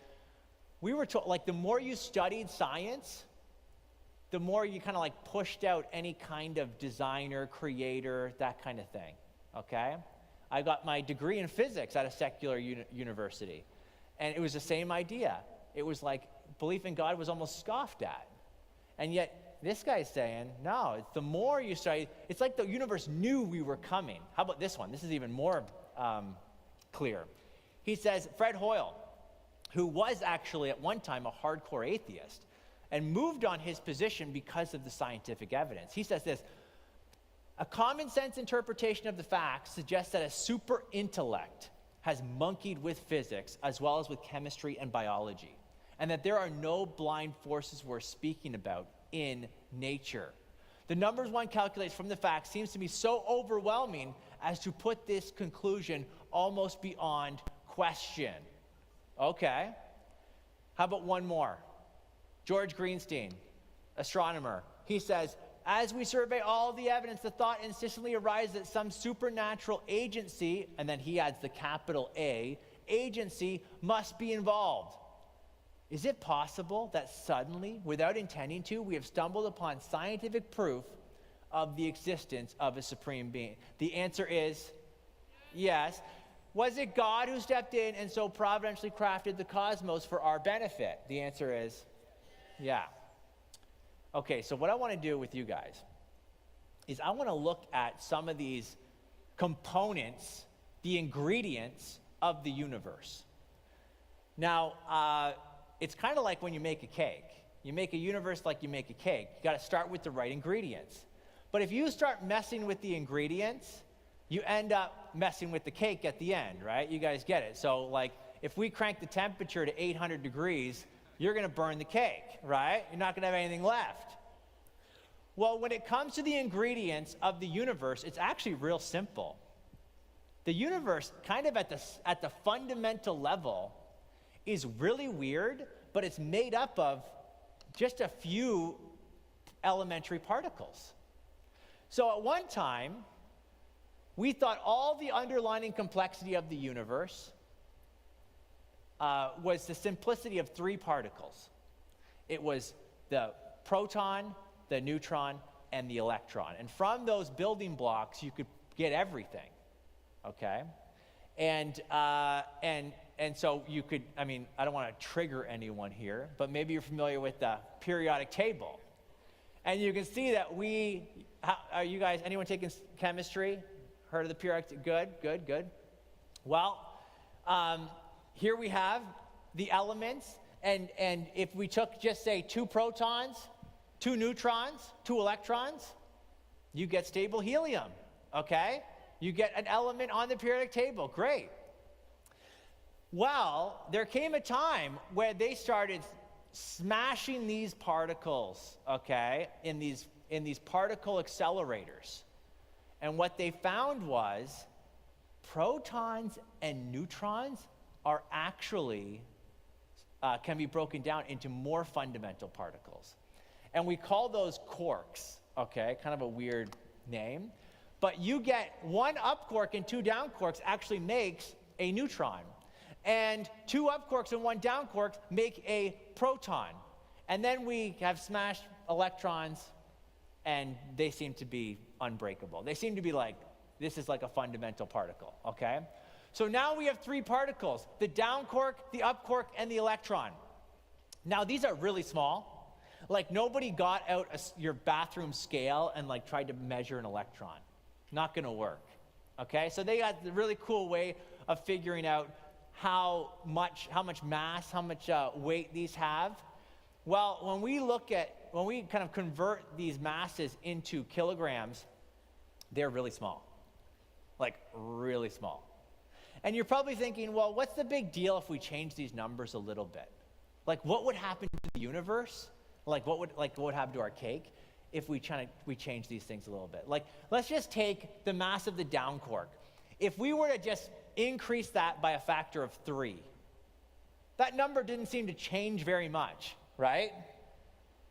We were told, the more you studied science, the more you kind of pushed out any kind of designer, creator, that kind of thing, okay? I got my degree in physics at a secular university, and it was the same idea. It was belief in God was almost scoffed at. And yet, this guy's saying, no, it's the more you study, it's like the universe knew we were coming. How about this one? This is even more clear. He says, Fred Hoyle, who was actually at one time a hardcore atheist and moved on his position because of the scientific evidence. He says this: a common sense interpretation of the facts suggests that a super intellect has monkeyed with physics as well as with chemistry and biology, and that there are no blind forces we're speaking about in nature. The numbers one calculates from the facts seems to be so overwhelming as to put this conclusion almost beyond question. Okay. How about one more? George Greenstein, astronomer. He says, as we survey all the evidence, the thought insistently arises that some supernatural agency, and then he adds the capital A, agency must be involved. Is it possible that suddenly, without intending to, we have stumbled upon scientific proof of the existence of a supreme being? The answer is yes. Was it God who stepped in and so providentially crafted the cosmos for our benefit? The answer is yeah. Okay, so what I want to do with you guys is I want to look at some of these components, the ingredients of the universe. Now, it's kind of like when you make a cake. You make a universe like you make a cake. You got to start with the right ingredients. But if you start messing with the ingredients, you end up messing with the cake at the end, right? You guys get it. So if we crank the temperature to 800 degrees, you're going to burn the cake, right? You're not going to have anything left. Well, when it comes to the ingredients of the universe, it's actually real simple. The universe, kind of at the fundamental level, is really weird, but it's made up of just a few elementary particles. So at one time, we thought all the underlying complexity of the universe was the simplicity of three particles. It was the proton, the neutron, and the electron. And from those building blocks, you could get everything, okay? And so you could, I mean, I don't want to trigger anyone here, but maybe you're familiar with the periodic table. And you can see that are you guys, anyone taking chemistry? Heard of the periodic? Good. Well, here we have the elements, and if we took just say 2 protons, 2 neutrons, 2 electrons, you get stable helium, okay? You get an element on the periodic table, great. Well, there came a time where they started smashing these particles, okay, in these particle accelerators. And what they found was protons and neutrons are actually, can be broken down into more fundamental particles. And we call those quarks, okay, kind of a weird name. But you get 1 up quark and 2 down quarks actually makes a neutron. And 2 up quarks and 1 down quark make a proton. And then we have smashed electrons, and they seem to be unbreakable. They seem to be like, this is like a fundamental particle, okay? So now we have 3 particles, the down quark, the up quark, and the electron. Now these are really small. Like nobody got out your bathroom scale and like tried to measure an electron. Not gonna work, okay? So they got the really cool way of figuring out how much mass, how much weight these have. Well, when we kind of convert these masses into kilograms, they're really small, like really small. And you're probably thinking, well, what's the big deal if we change these numbers a little bit? Like what would happen to the universe? Like what would happen to our cake if we change these things a little bit? Like let's just take the mass of the down quark. If we were to just increase that by a factor of 3, that number didn't seem to change very much, right?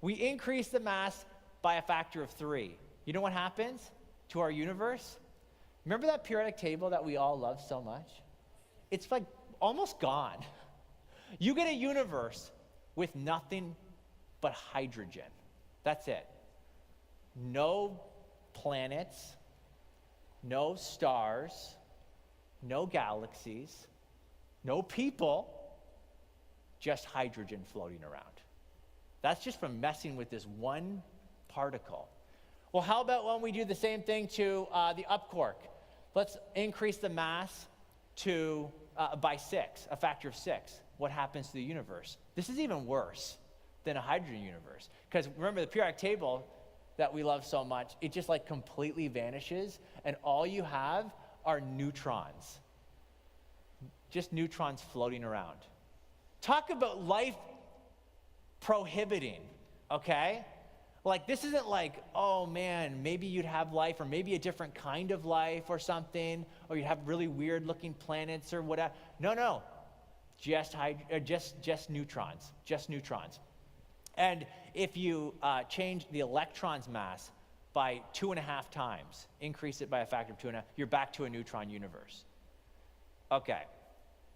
We increase the mass by a factor of 3. You know what happens to our universe? Remember that periodic table that we all love so much? It's like almost gone. You get a universe with nothing but hydrogen. That's it. No planets, no stars, no galaxies, no people, just hydrogen floating around. That's just from messing with this 1 particle. Well, how about when we do the same thing to the up quark? Let's increase the mass to by 6, a factor of 6. What happens to the universe? This is even worse than a hydrogen universe. Because remember the periodic table that we love so much, it just like completely vanishes, and all you have are neutrons. Just neutrons floating around. Talk about life prohibiting, okay? Like this isn't like, oh man, maybe you'd have life, or maybe a different kind of life or something, or you'd have really weird looking planets or whatever. No, just neutrons, just neutrons. And if you change the electron's mass by 2.5 times, increase it by a factor of 2.5, you're back to a neutron universe. Okay,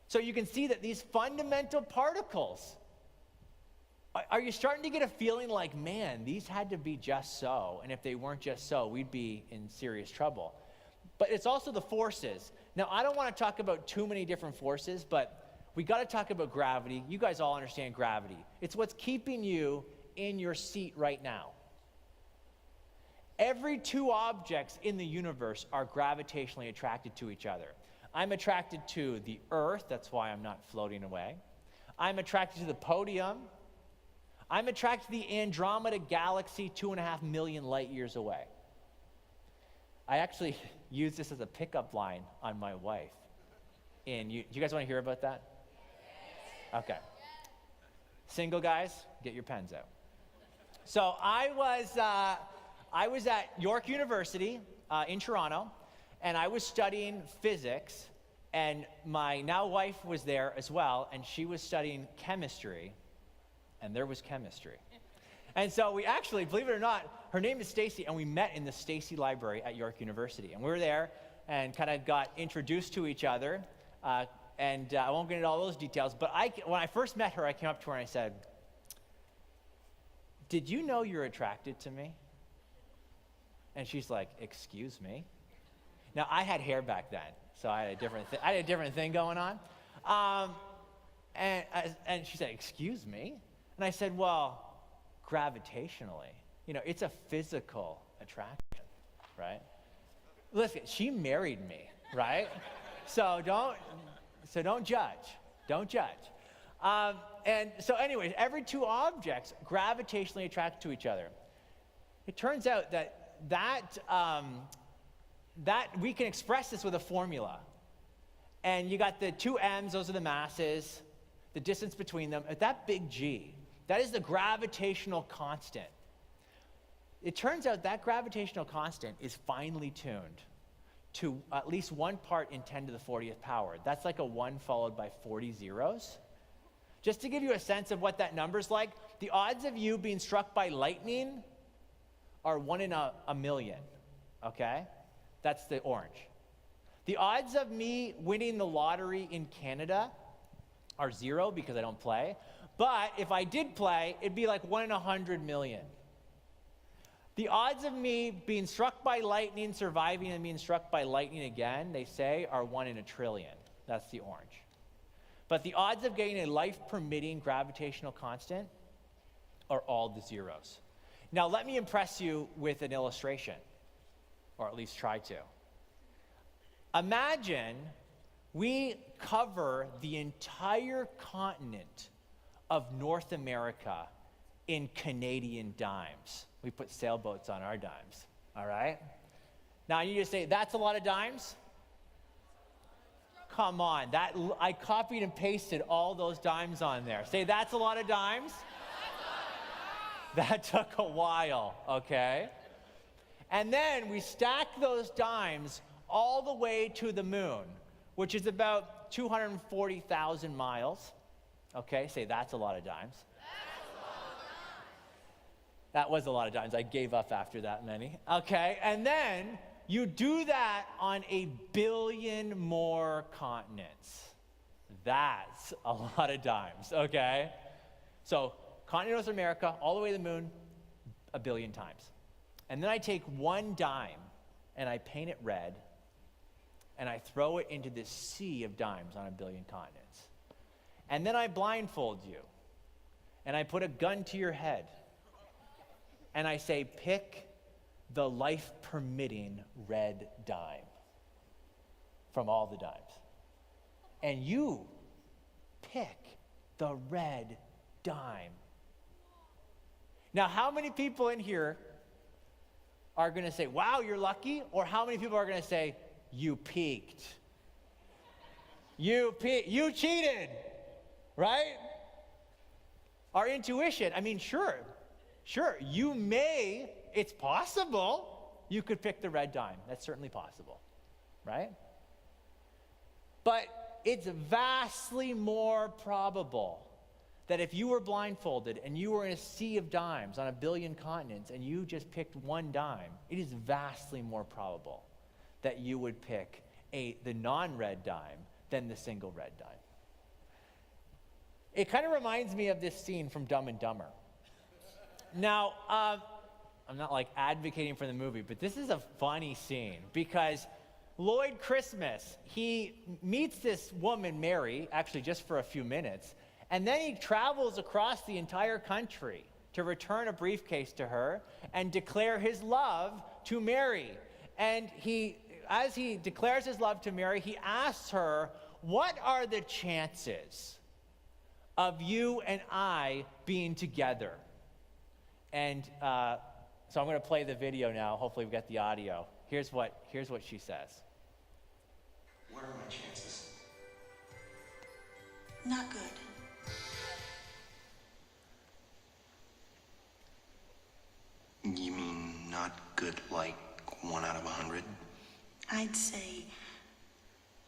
so you can see that these fundamental particles, are you starting to get a feeling like, man, these had to be just so, and if they weren't just so, we'd be in serious trouble. But it's also the forces. Now, I don't want to talk about too many different forces, but we got to talk about gravity. You guys all understand gravity. It's what's keeping you in your seat right now. Every 2 objects in the universe are gravitationally attracted to each other. I'm attracted to the Earth, that's why I'm not floating away. I'm attracted to the podium. I'm attracted to the Andromeda galaxy 2.5 million light years away. I actually use this as a pickup line on my wife. Do you guys want to hear about that? Okay. Single guys, get your pens out. So I I was at York University in Toronto, and I was studying physics, and my now wife was there as well, and she was studying chemistry, and there was chemistry. And so we actually, believe it or not, her name is Stacy, and we met in the Stacy Library at York University. And we were there and kind of got introduced to each other. And I won't get into all those details, but when I first met her, I came up to her and I said, "Did you know you're attracted to me?" And she's like, "Excuse me?" Now, I had hair back then, so I had a different thing going on. And she said, "Excuse me?" And I said, "Well, gravitationally, it's a physical attraction, right?" Listen, she married me, right? So don't judge. Don't judge. And so anyways, every two objects gravitationally attract to each other. It turns out that we can express this with a formula. And you got the two m's, those are the masses, the distance between them. At that big G, that is the gravitational constant. It turns out that gravitational constant is finely tuned to at least 1 part in 10 to the 40th power. That's like a 1 followed by 40 zeros. Just to give you a sense of what that number's like, the odds of you being struck by lightning are 1 in a million, okay? That's the orange. The odds of me winning the lottery in Canada are 0 because I don't play. But if I did play, it'd be like 1 in 100 million. The odds of me being struck by lightning, surviving, and being struck by lightning again, they say, are 1 in a trillion. That's the orange. But the odds of getting a life-permitting gravitational constant are all the zeros. Now, let me impress you with an illustration, or at least try to. Imagine we cover the entire continent of North America in Canadian dimes. We put sailboats on our dimes, all right? Now, you just say, "That's a lot of dimes?" Come on, I copied and pasted all those dimes on there. Say, "That's a lot of dimes?" That took a while, okay? And then we stack those dimes all the way to the moon, which is about 240,000 miles. Okay, say, "That's a lot of dimes." That was a lot of dimes. I gave up after that many. Okay, and then you do that on 1 billion more continents. That's a lot of dimes, okay? So continent of North America, all the way to the moon, 1 billion times. And then I take 1 dime and I paint it red and I throw it into this sea of dimes on 1 billion continents. And then I blindfold you and I put a gun to your head and I say, "Pick the life-permitting red dime from all the dimes." And you pick the red dime. Now, how many people in here are going to say, "Wow, you're lucky"? Or how many people are going to say, "You peaked"? You cheated, right? Our intuition, I mean, sure, it's possible you could pick the red dime. That's certainly possible, right? But it's vastly more probable that if you were blindfolded and you were in a sea of dimes on 1 billion continents and you just picked 1 dime, it is vastly more probable that you would pick the non-red dime than the single red dime. It kind of reminds me of this scene from Dumb and Dumber. Now, I'm not like advocating for the movie, but this is a funny scene because Lloyd Christmas, he meets this woman, Mary, actually just for a few minutes, and then he travels across the entire country to return a briefcase to her and declare his love to Mary. And as he declares his love to Mary, he asks her, "What are the chances of you and I being together?" And so I'm going to play the video now. Hopefully we got the audio. Here's what she says. What are my chances? Not good. You mean not good, like 1 out of 100? I'd say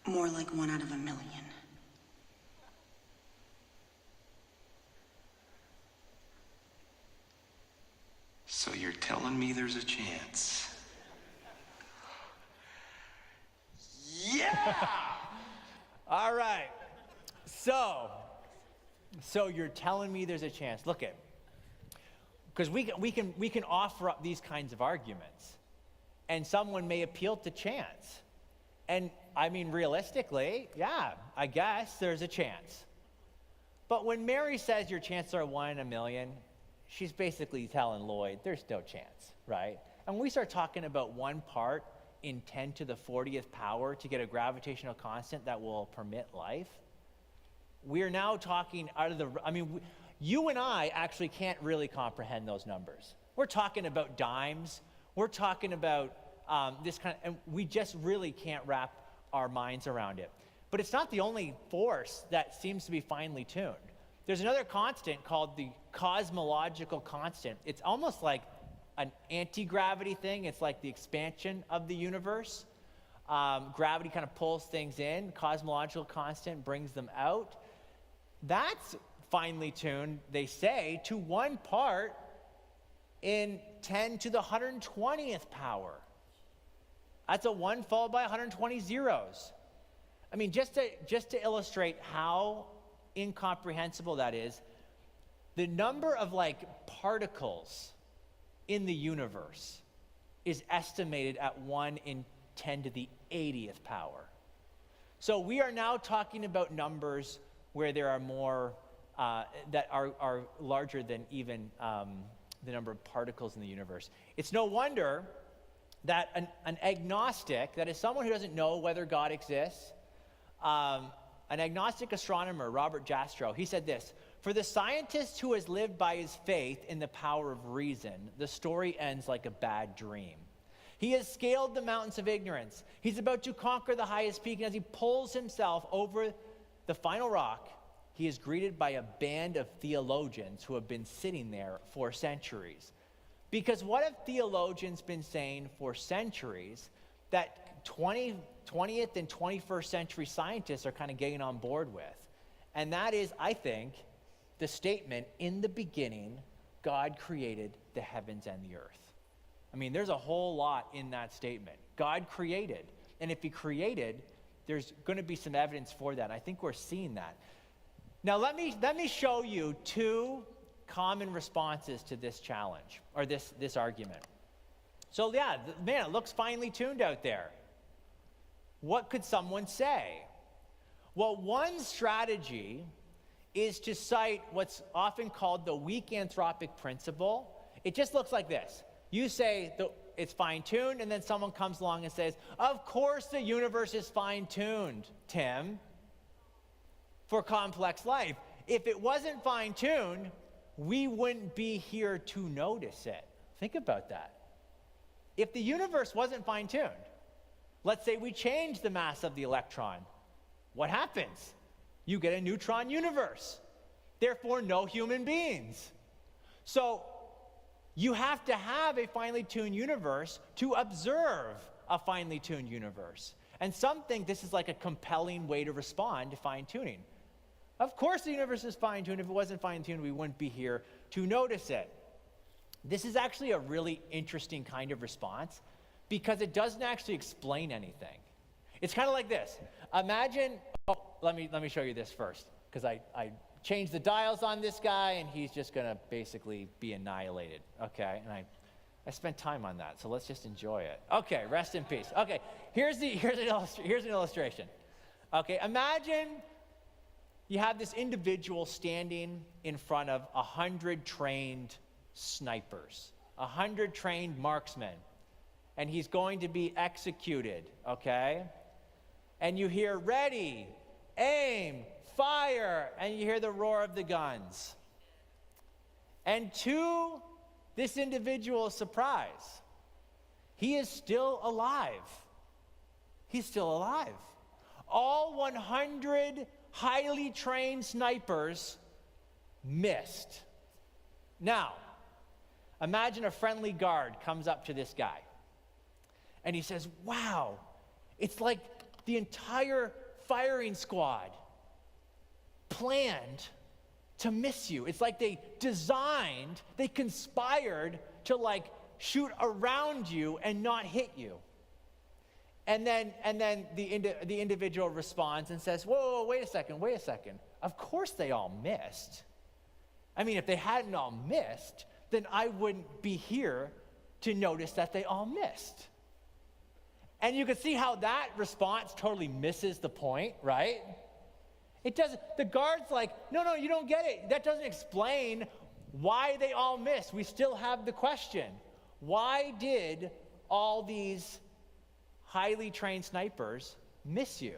more like 1 out of 1,000,000. So you're telling me there's a chance? Yeah! All right. So you're telling me there's a chance. Look at, because we can offer up these kinds of arguments, and someone may appeal to chance. And I mean, realistically, yeah, I guess there's a chance. But when Mary says your chances are 1 in 1,000,000, she's basically telling Lloyd there's no chance, right? And when we start talking about 1 part in 10 to the 40th power to get a gravitational constant that will permit life, we are now talking out of the, you and I actually can't really comprehend those numbers. We're talking about dimes. We're talking about this kind of, and we just really can't wrap our minds around it. But it's not the only force that seems to be finely tuned. There's another constant called the cosmological constant. It's almost like an anti-gravity thing. It's like the expansion of the universe. Gravity kind of pulls things in. Cosmological constant brings them out. That's finely tuned, they say, to 1 part in 10 to the 120th power. That's a 1 followed by 120 zeros. I mean, just to illustrate how incomprehensible that is, the number of particles in the universe is estimated at 1 in 10 to the 80th power. So we are now talking about numbers where there are more that are larger than even the number of particles in the universe. It's no wonder that an agnostic, that is someone who doesn't know whether God exists, an agnostic astronomer, Robert Jastrow, he said this: "For the scientist who has lived by his faith in the power of reason, the story ends like a bad dream. He has scaled the mountains of ignorance. He's about to conquer the highest peak, and as he pulls himself over the final rock, he is greeted by a band of theologians who have been sitting there for centuries." Because what have theologians been saying for centuries that 20th and 21st century scientists are kind of getting on board with? And that is, I think, the statement, "In the beginning, God created the heavens and the earth." I mean, there's a whole lot in that statement. God created. And if he created, there's going to be some evidence for that. I think we're seeing that. Now, let me show you 2 common responses to this challenge, or this argument. So yeah, man, it looks finely tuned out there. What could someone say? Well, one strategy is to cite what's often called the weak anthropic principle. It just looks like this. You say it's fine-tuned, and then someone comes along and says, "Of course the universe is fine-tuned, Tim, for complex life. If it wasn't fine-tuned, we wouldn't be here to notice it." Think about that. If the universe wasn't fine-tuned, let's say we change the mass of the electron, what happens? You get a neutron universe. Therefore, no human beings. So you have to have a finely tuned universe to observe a finely tuned universe. And some think this is like a compelling way to respond to fine-tuning. Of course the universe is fine-tuned. If it wasn't fine-tuned, we wouldn't be here to notice it. This is actually a really interesting kind of response because it doesn't actually explain anything. It's kind of like this. Imagine, let me show you this first, because I changed the dials on this guy and he's just going to basically be annihilated, okay? And I spent time on that, so let's just enjoy it. Okay, rest in peace. Okay, here's an illustration. Okay, imagine you have this individual standing in front of 100 trained snipers, 100 trained marksmen, and he's going to be executed, okay? And you hear, "Ready, aim, fire," and you hear the roar of the guns. And to this individual's surprise, he is still alive. He's still alive. All 100 highly trained snipers missed. Now, Imagine a friendly guard comes up to this guy and he says, wow, it's like the entire firing squad planned to miss you. It's like they conspired to like shoot around you and not hit you. And then the individual responds and says, whoa, wait a second. Of course they all missed. I mean, if they hadn't all missed, then I wouldn't be here to notice that they all missed. And you can see how that response totally misses the point, right? It doesn't, the guard's like, no, you don't get it. That doesn't explain why they all missed. We still have the question. Why did all these highly trained snipers miss you?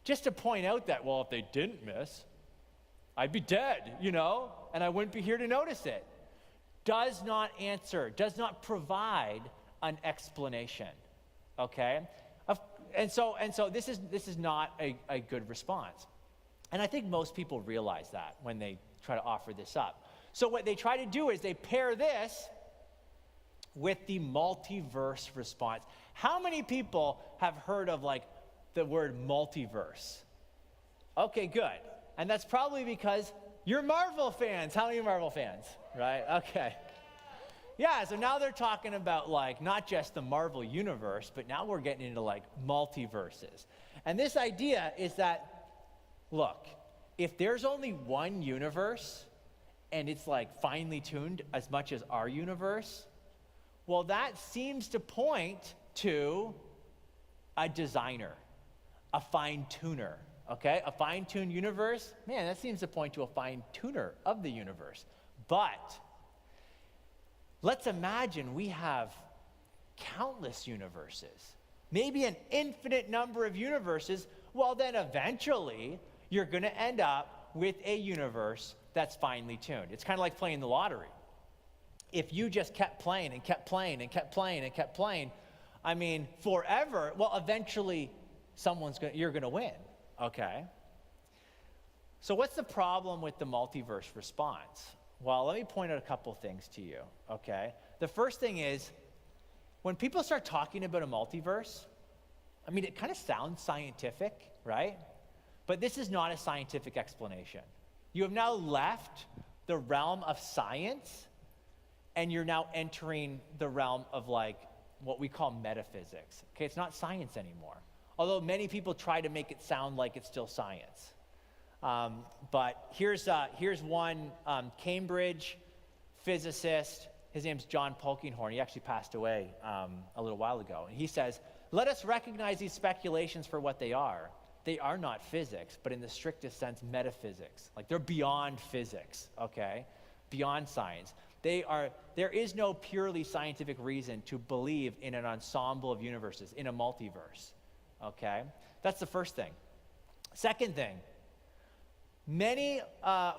Just to point out that, well, if they didn't miss, I'd be dead, and I wouldn't be here to notice it. Does not answer, does not provide an explanation, okay? And so this is not a good response. And I think most people realize that when they try to offer this up. So what they try to do is they pair this with the multiverse response. How many people have heard of like the word multiverse? Okay, good. And that's probably because you're Marvel fans. How many Marvel fans? Right? Okay. Yeah, so now they're talking about like not just the Marvel universe, but now we're getting into like multiverses. And this idea is that, look, if there's only one universe and it's like finely tuned as much as our universe, well, that seems to point to a designer, a fine-tuner, okay? A fine-tuned universe, man, that seems to point to a fine-tuner of the universe. But let's imagine we have countless universes, maybe an infinite number of universes. Well, then eventually you're going to end up with a universe that's finely tuned. It's kind of like playing the lottery. If you just kept playing and kept playing and kept playing and kept playing, I mean, forever, well, eventually you're going to win, okay? So what's the problem with the multiverse response? Well, let me point out a couple things to you, okay? The first thing is, when people start talking about a multiverse, I mean, it kind of sounds scientific, right? But this is not a scientific explanation. You have now left the realm of science, and you're now entering the realm of like what we call metaphysics. Okay, it's not science anymore. Although many people try to make it sound like it's still science. But here's one Cambridge physicist. His name's John Polkinghorne. He actually passed away a little while ago. And he says, let us recognize these speculations for what they are. They are not physics, but in the strictest sense, metaphysics. Like they're beyond physics, okay? Beyond science. There is no purely scientific reason to believe in an ensemble of universes, in a multiverse, okay? That's the first thing. Second thing, many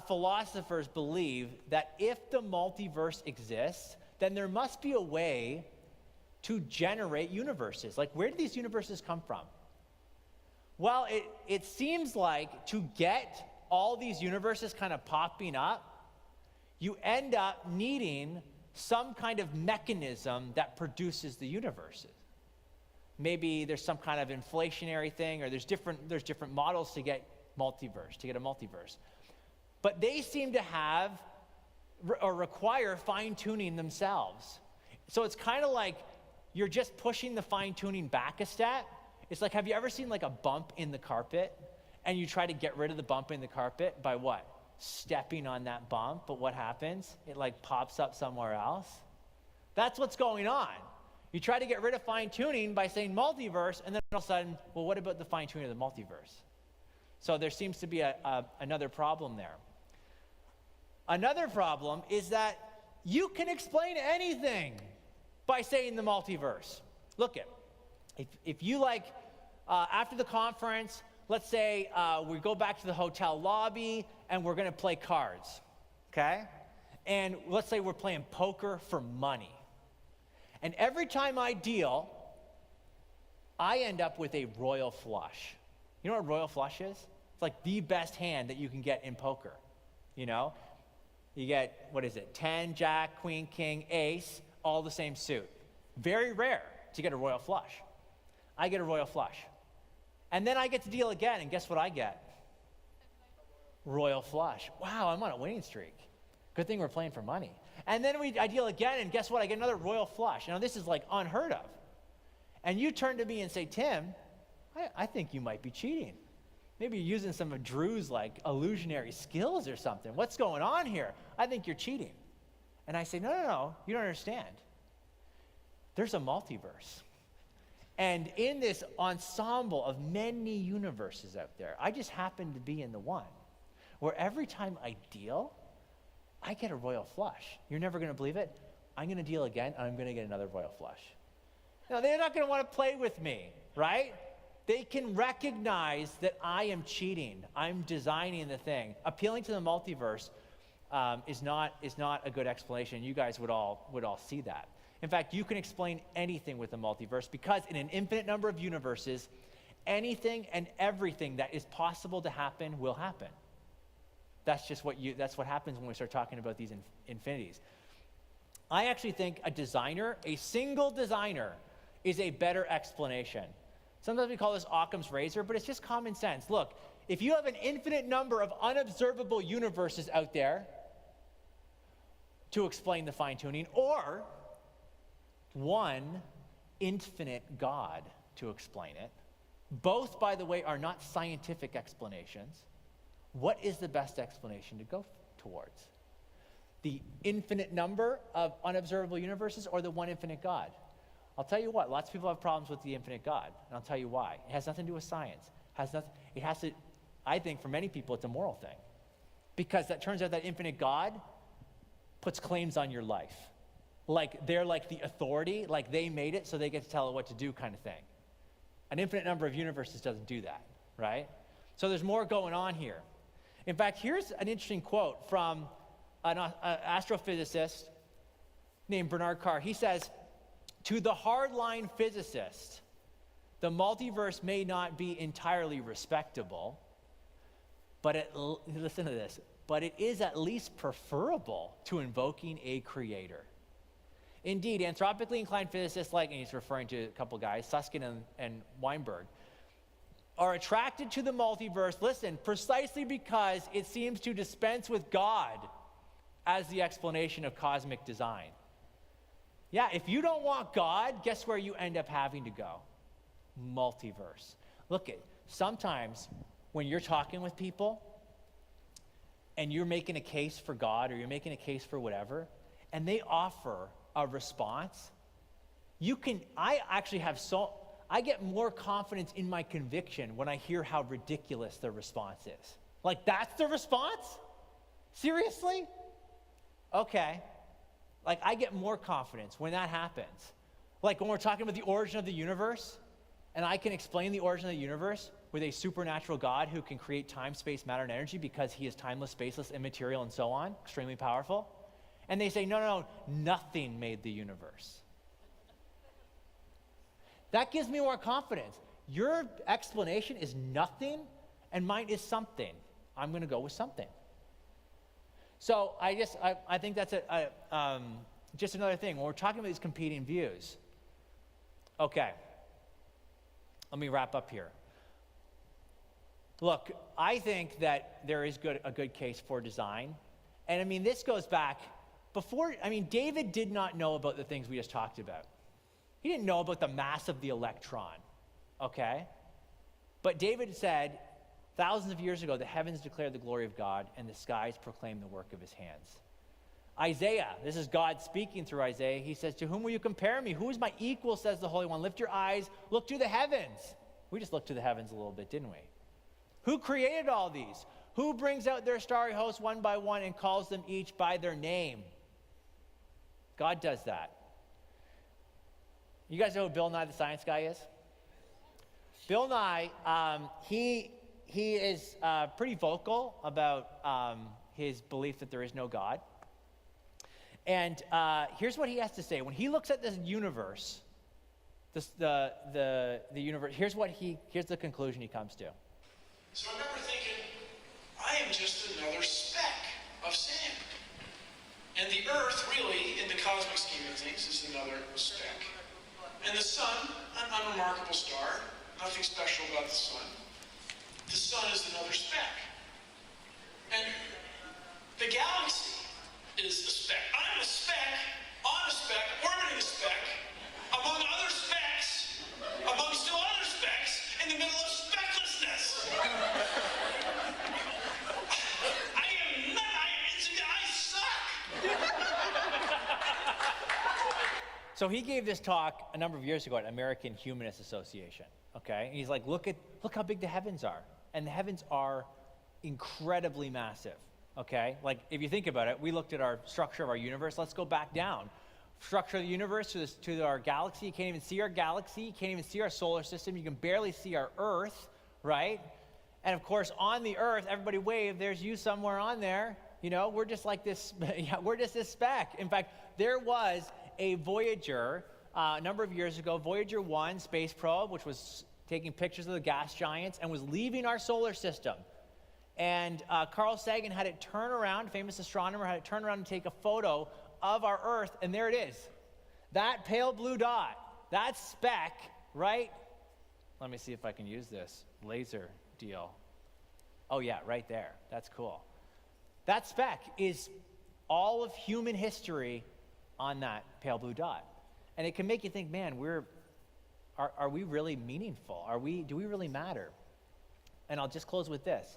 philosophers believe that if the multiverse exists, then there must be a way to generate universes. Like, where do these universes come from? Well, it seems like to get all these universes kind of popping up, you end up needing some kind of mechanism that produces the universes. Maybe there's some kind of inflationary thing, or there's different models to get a multiverse. But they seem to have or require fine-tuning themselves. So it's kind of like you're just pushing the fine-tuning back a step. It's like, have you ever seen like a bump in the carpet, and you try to get rid of the bump in the carpet by what? Stepping on that bump, but what happens? It like pops up somewhere else. That's what's going on. You try to get rid of fine-tuning by saying multiverse, and then all of a sudden, well, what about the fine-tuning of the multiverse? So there seems to be another problem there. Another problem is that you can explain anything by saying the multiverse. Look it. If you like, after the conference, let's say we go back to the hotel lobby and we're going to play cards, okay? And let's say we're playing poker for money. And every time I deal, I end up with a royal flush. You know what a royal flush is? It's like the best hand that you can get in poker, you know? You get, 10, jack, queen, king, ace, all the same suit. Very rare to get a royal flush. I get a royal flush. And then I get to deal again, and guess what I get? Royal flush. Wow, I'm on a winning streak. Good thing we're playing for money. And then I deal again, and guess what? I get another royal flush. Now, this is like unheard of. And you turn to me and say, Tim, I think you might be cheating. Maybe you're using some of Drew's like illusionary skills or something. What's going on here? I think you're cheating. And I say, no, you don't understand. There's a multiverse. And in this ensemble of many universes out there, I just happen to be in the one where every time I deal, I get a royal flush. You're never going to believe it. I'm going to deal again, and I'm going to get another royal flush. Now, they're not going to want to play with me, right? They can recognize that I am cheating. I'm designing the thing. Appealing to the multiverse is not a good explanation. You guys would all see that. In fact, you can explain anything with the multiverse because in an infinite number of universes, anything and everything that is possible to happen will happen. That's what happens when we start talking about these infinities. I actually think a single designer, is a better explanation. Sometimes we call this Occam's razor, but it's just common sense. Look, if you have an infinite number of unobservable universes out there to explain the fine-tuning, or one infinite God to explain it, both, by the way, are not scientific explanations, what is the best explanation to go towards? The infinite number of unobservable universes or the one infinite God? I'll tell you what, lots of people have problems with the infinite God, and I'll tell you why. It has nothing to do with science. I think for many people it's a moral thing. Because that turns out that infinite God puts claims on your life. Like they're like the authority, like they made it so they get to tell it what to do kind of thing. An infinite number of universes doesn't do that, right? So there's more going on here. In fact, here's an interesting quote from an astrophysicist named Bernard Carr. He says, to the hardline physicist, the multiverse may not be entirely respectable, but listen to this, but it is at least preferable to invoking a creator. Indeed, anthropically inclined physicists and he's referring to a couple guys, Susskind and Weinberg, are attracted to the multiverse, listen, precisely because it seems to dispense with God as the explanation of cosmic design. Yeah, if you don't want God, guess where you end up having to go? Multiverse. Look, sometimes when you're talking with people and you're making a case for God or you're making a case for whatever, and they offer a response, I get more confidence in my conviction when I hear how ridiculous the response is. Like, that's the response? Seriously? Okay. Like, I get more confidence when that happens. Like, when we're talking about the origin of the universe, and I can explain the origin of the universe with a supernatural God who can create time, space, matter, and energy because he is timeless, spaceless, immaterial, and so on, extremely powerful. And they say, no, nothing made the universe. That gives me more confidence. Your explanation is nothing, and mine is something. I'm going to go with something. So I think that's just another thing. When we're talking about these competing views, okay, let me wrap up here. Look, I think that there is a good case for design. And I mean, this goes back David did not know about the things we just talked about. He didn't know about the mass of the electron, okay? But David said, thousands of years ago, the heavens declare the glory of God, and the skies proclaim the work of his hands. Isaiah, this is God speaking through Isaiah. He says, to whom will you compare me? Who is my equal, says the Holy One? Lift your eyes, look to the heavens. We just looked to the heavens a little bit, didn't we? Who created all these? Who brings out their starry hosts one by one and calls them each by their name? God does that. You guys know who Bill Nye the Science Guy is? Bill Nye, he is pretty vocal about his belief that there is no God. And here's what he has to say. When he looks at this universe, the universe, here's the conclusion he comes to. So I remember thinking, I am just another speck of sand. cosmic scheme of things, is another speck. And the sun, an unremarkable star, nothing special about the sun. The sun is another speck. And the galaxy is a speck. I'm a speck, on a speck, orbiting a speck, among other specks, among still other specks, in the middle of specklessness. I am not, I suck. So he gave this talk a number of years ago at American Humanist Association, okay? And he's like, look how big the heavens are. And the heavens are incredibly massive, okay? Like, if you think about it, we looked at our structure of our universe. Let's go back down. Structure of the universe to our galaxy. You can't even see our galaxy. You can't even see our solar system. You can barely see our Earth, right? And of course, on the Earth, everybody wave, there's you somewhere on there. You know, we're just like this, yeah, we're just this speck. In fact, there was a Voyager a number of years ago, Voyager 1 space probe, which was taking pictures of the gas giants and was leaving our solar system. And Carl Sagan had it turn around, famous astronomer, had it turn around and take a photo of our Earth, and there it is. That pale blue dot, that speck, right? Let me see if I can use this laser deal. Oh yeah, right there. That's cool. That speck is all of human history on that pale blue dot. And it can make you think, man, are we really meaningful? Do we really matter? And I'll just close with this.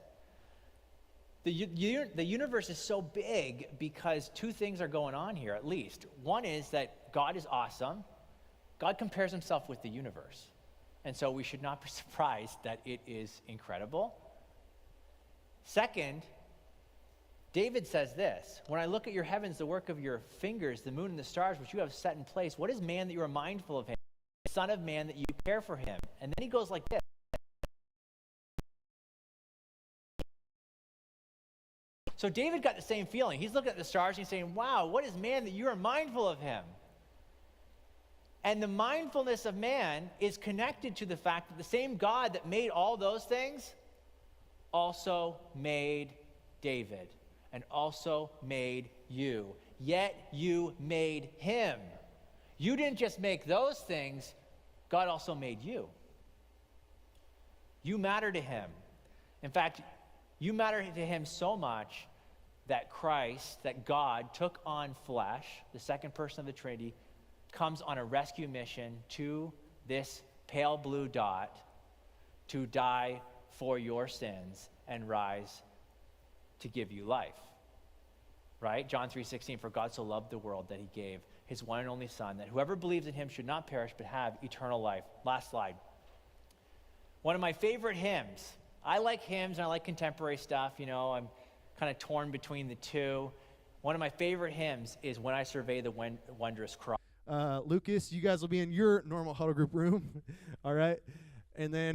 The universe is so big because two things are going on here, at least. One is that God is awesome. God compares himself with the universe. And so we should not be surprised that it is incredible. Second, David says this, when I look at your heavens, the work of your fingers, the moon and the stars, which you have set in place, what is man that you are mindful of him? Son of man that you care for him? And then he goes like this. So David got the same feeling. He's looking at the stars and he's saying, wow, what is man that you are mindful of him? And the mindfulness of man is connected to the fact that the same God that made all those things also made David and also made you. Yet you made him. You didn't just make those things, God also made you. You matter to him. In fact, you matter to him so much that Christ, that God took on flesh, the second person of the Trinity, comes on a rescue mission to this pale blue dot to die for your sins and rise to give you life. Right? John 3:16, for God so loved the world that he gave his one and only Son, that whoever believes in him should not perish but have eternal life. Last slide. One of my favorite hymns. I like hymns and I like contemporary stuff. You know, I'm kind of torn between the two. One of my favorite hymns is When I Survey the Wondrous Cross. Lucas, you guys will be in your normal huddle group room. All right. And then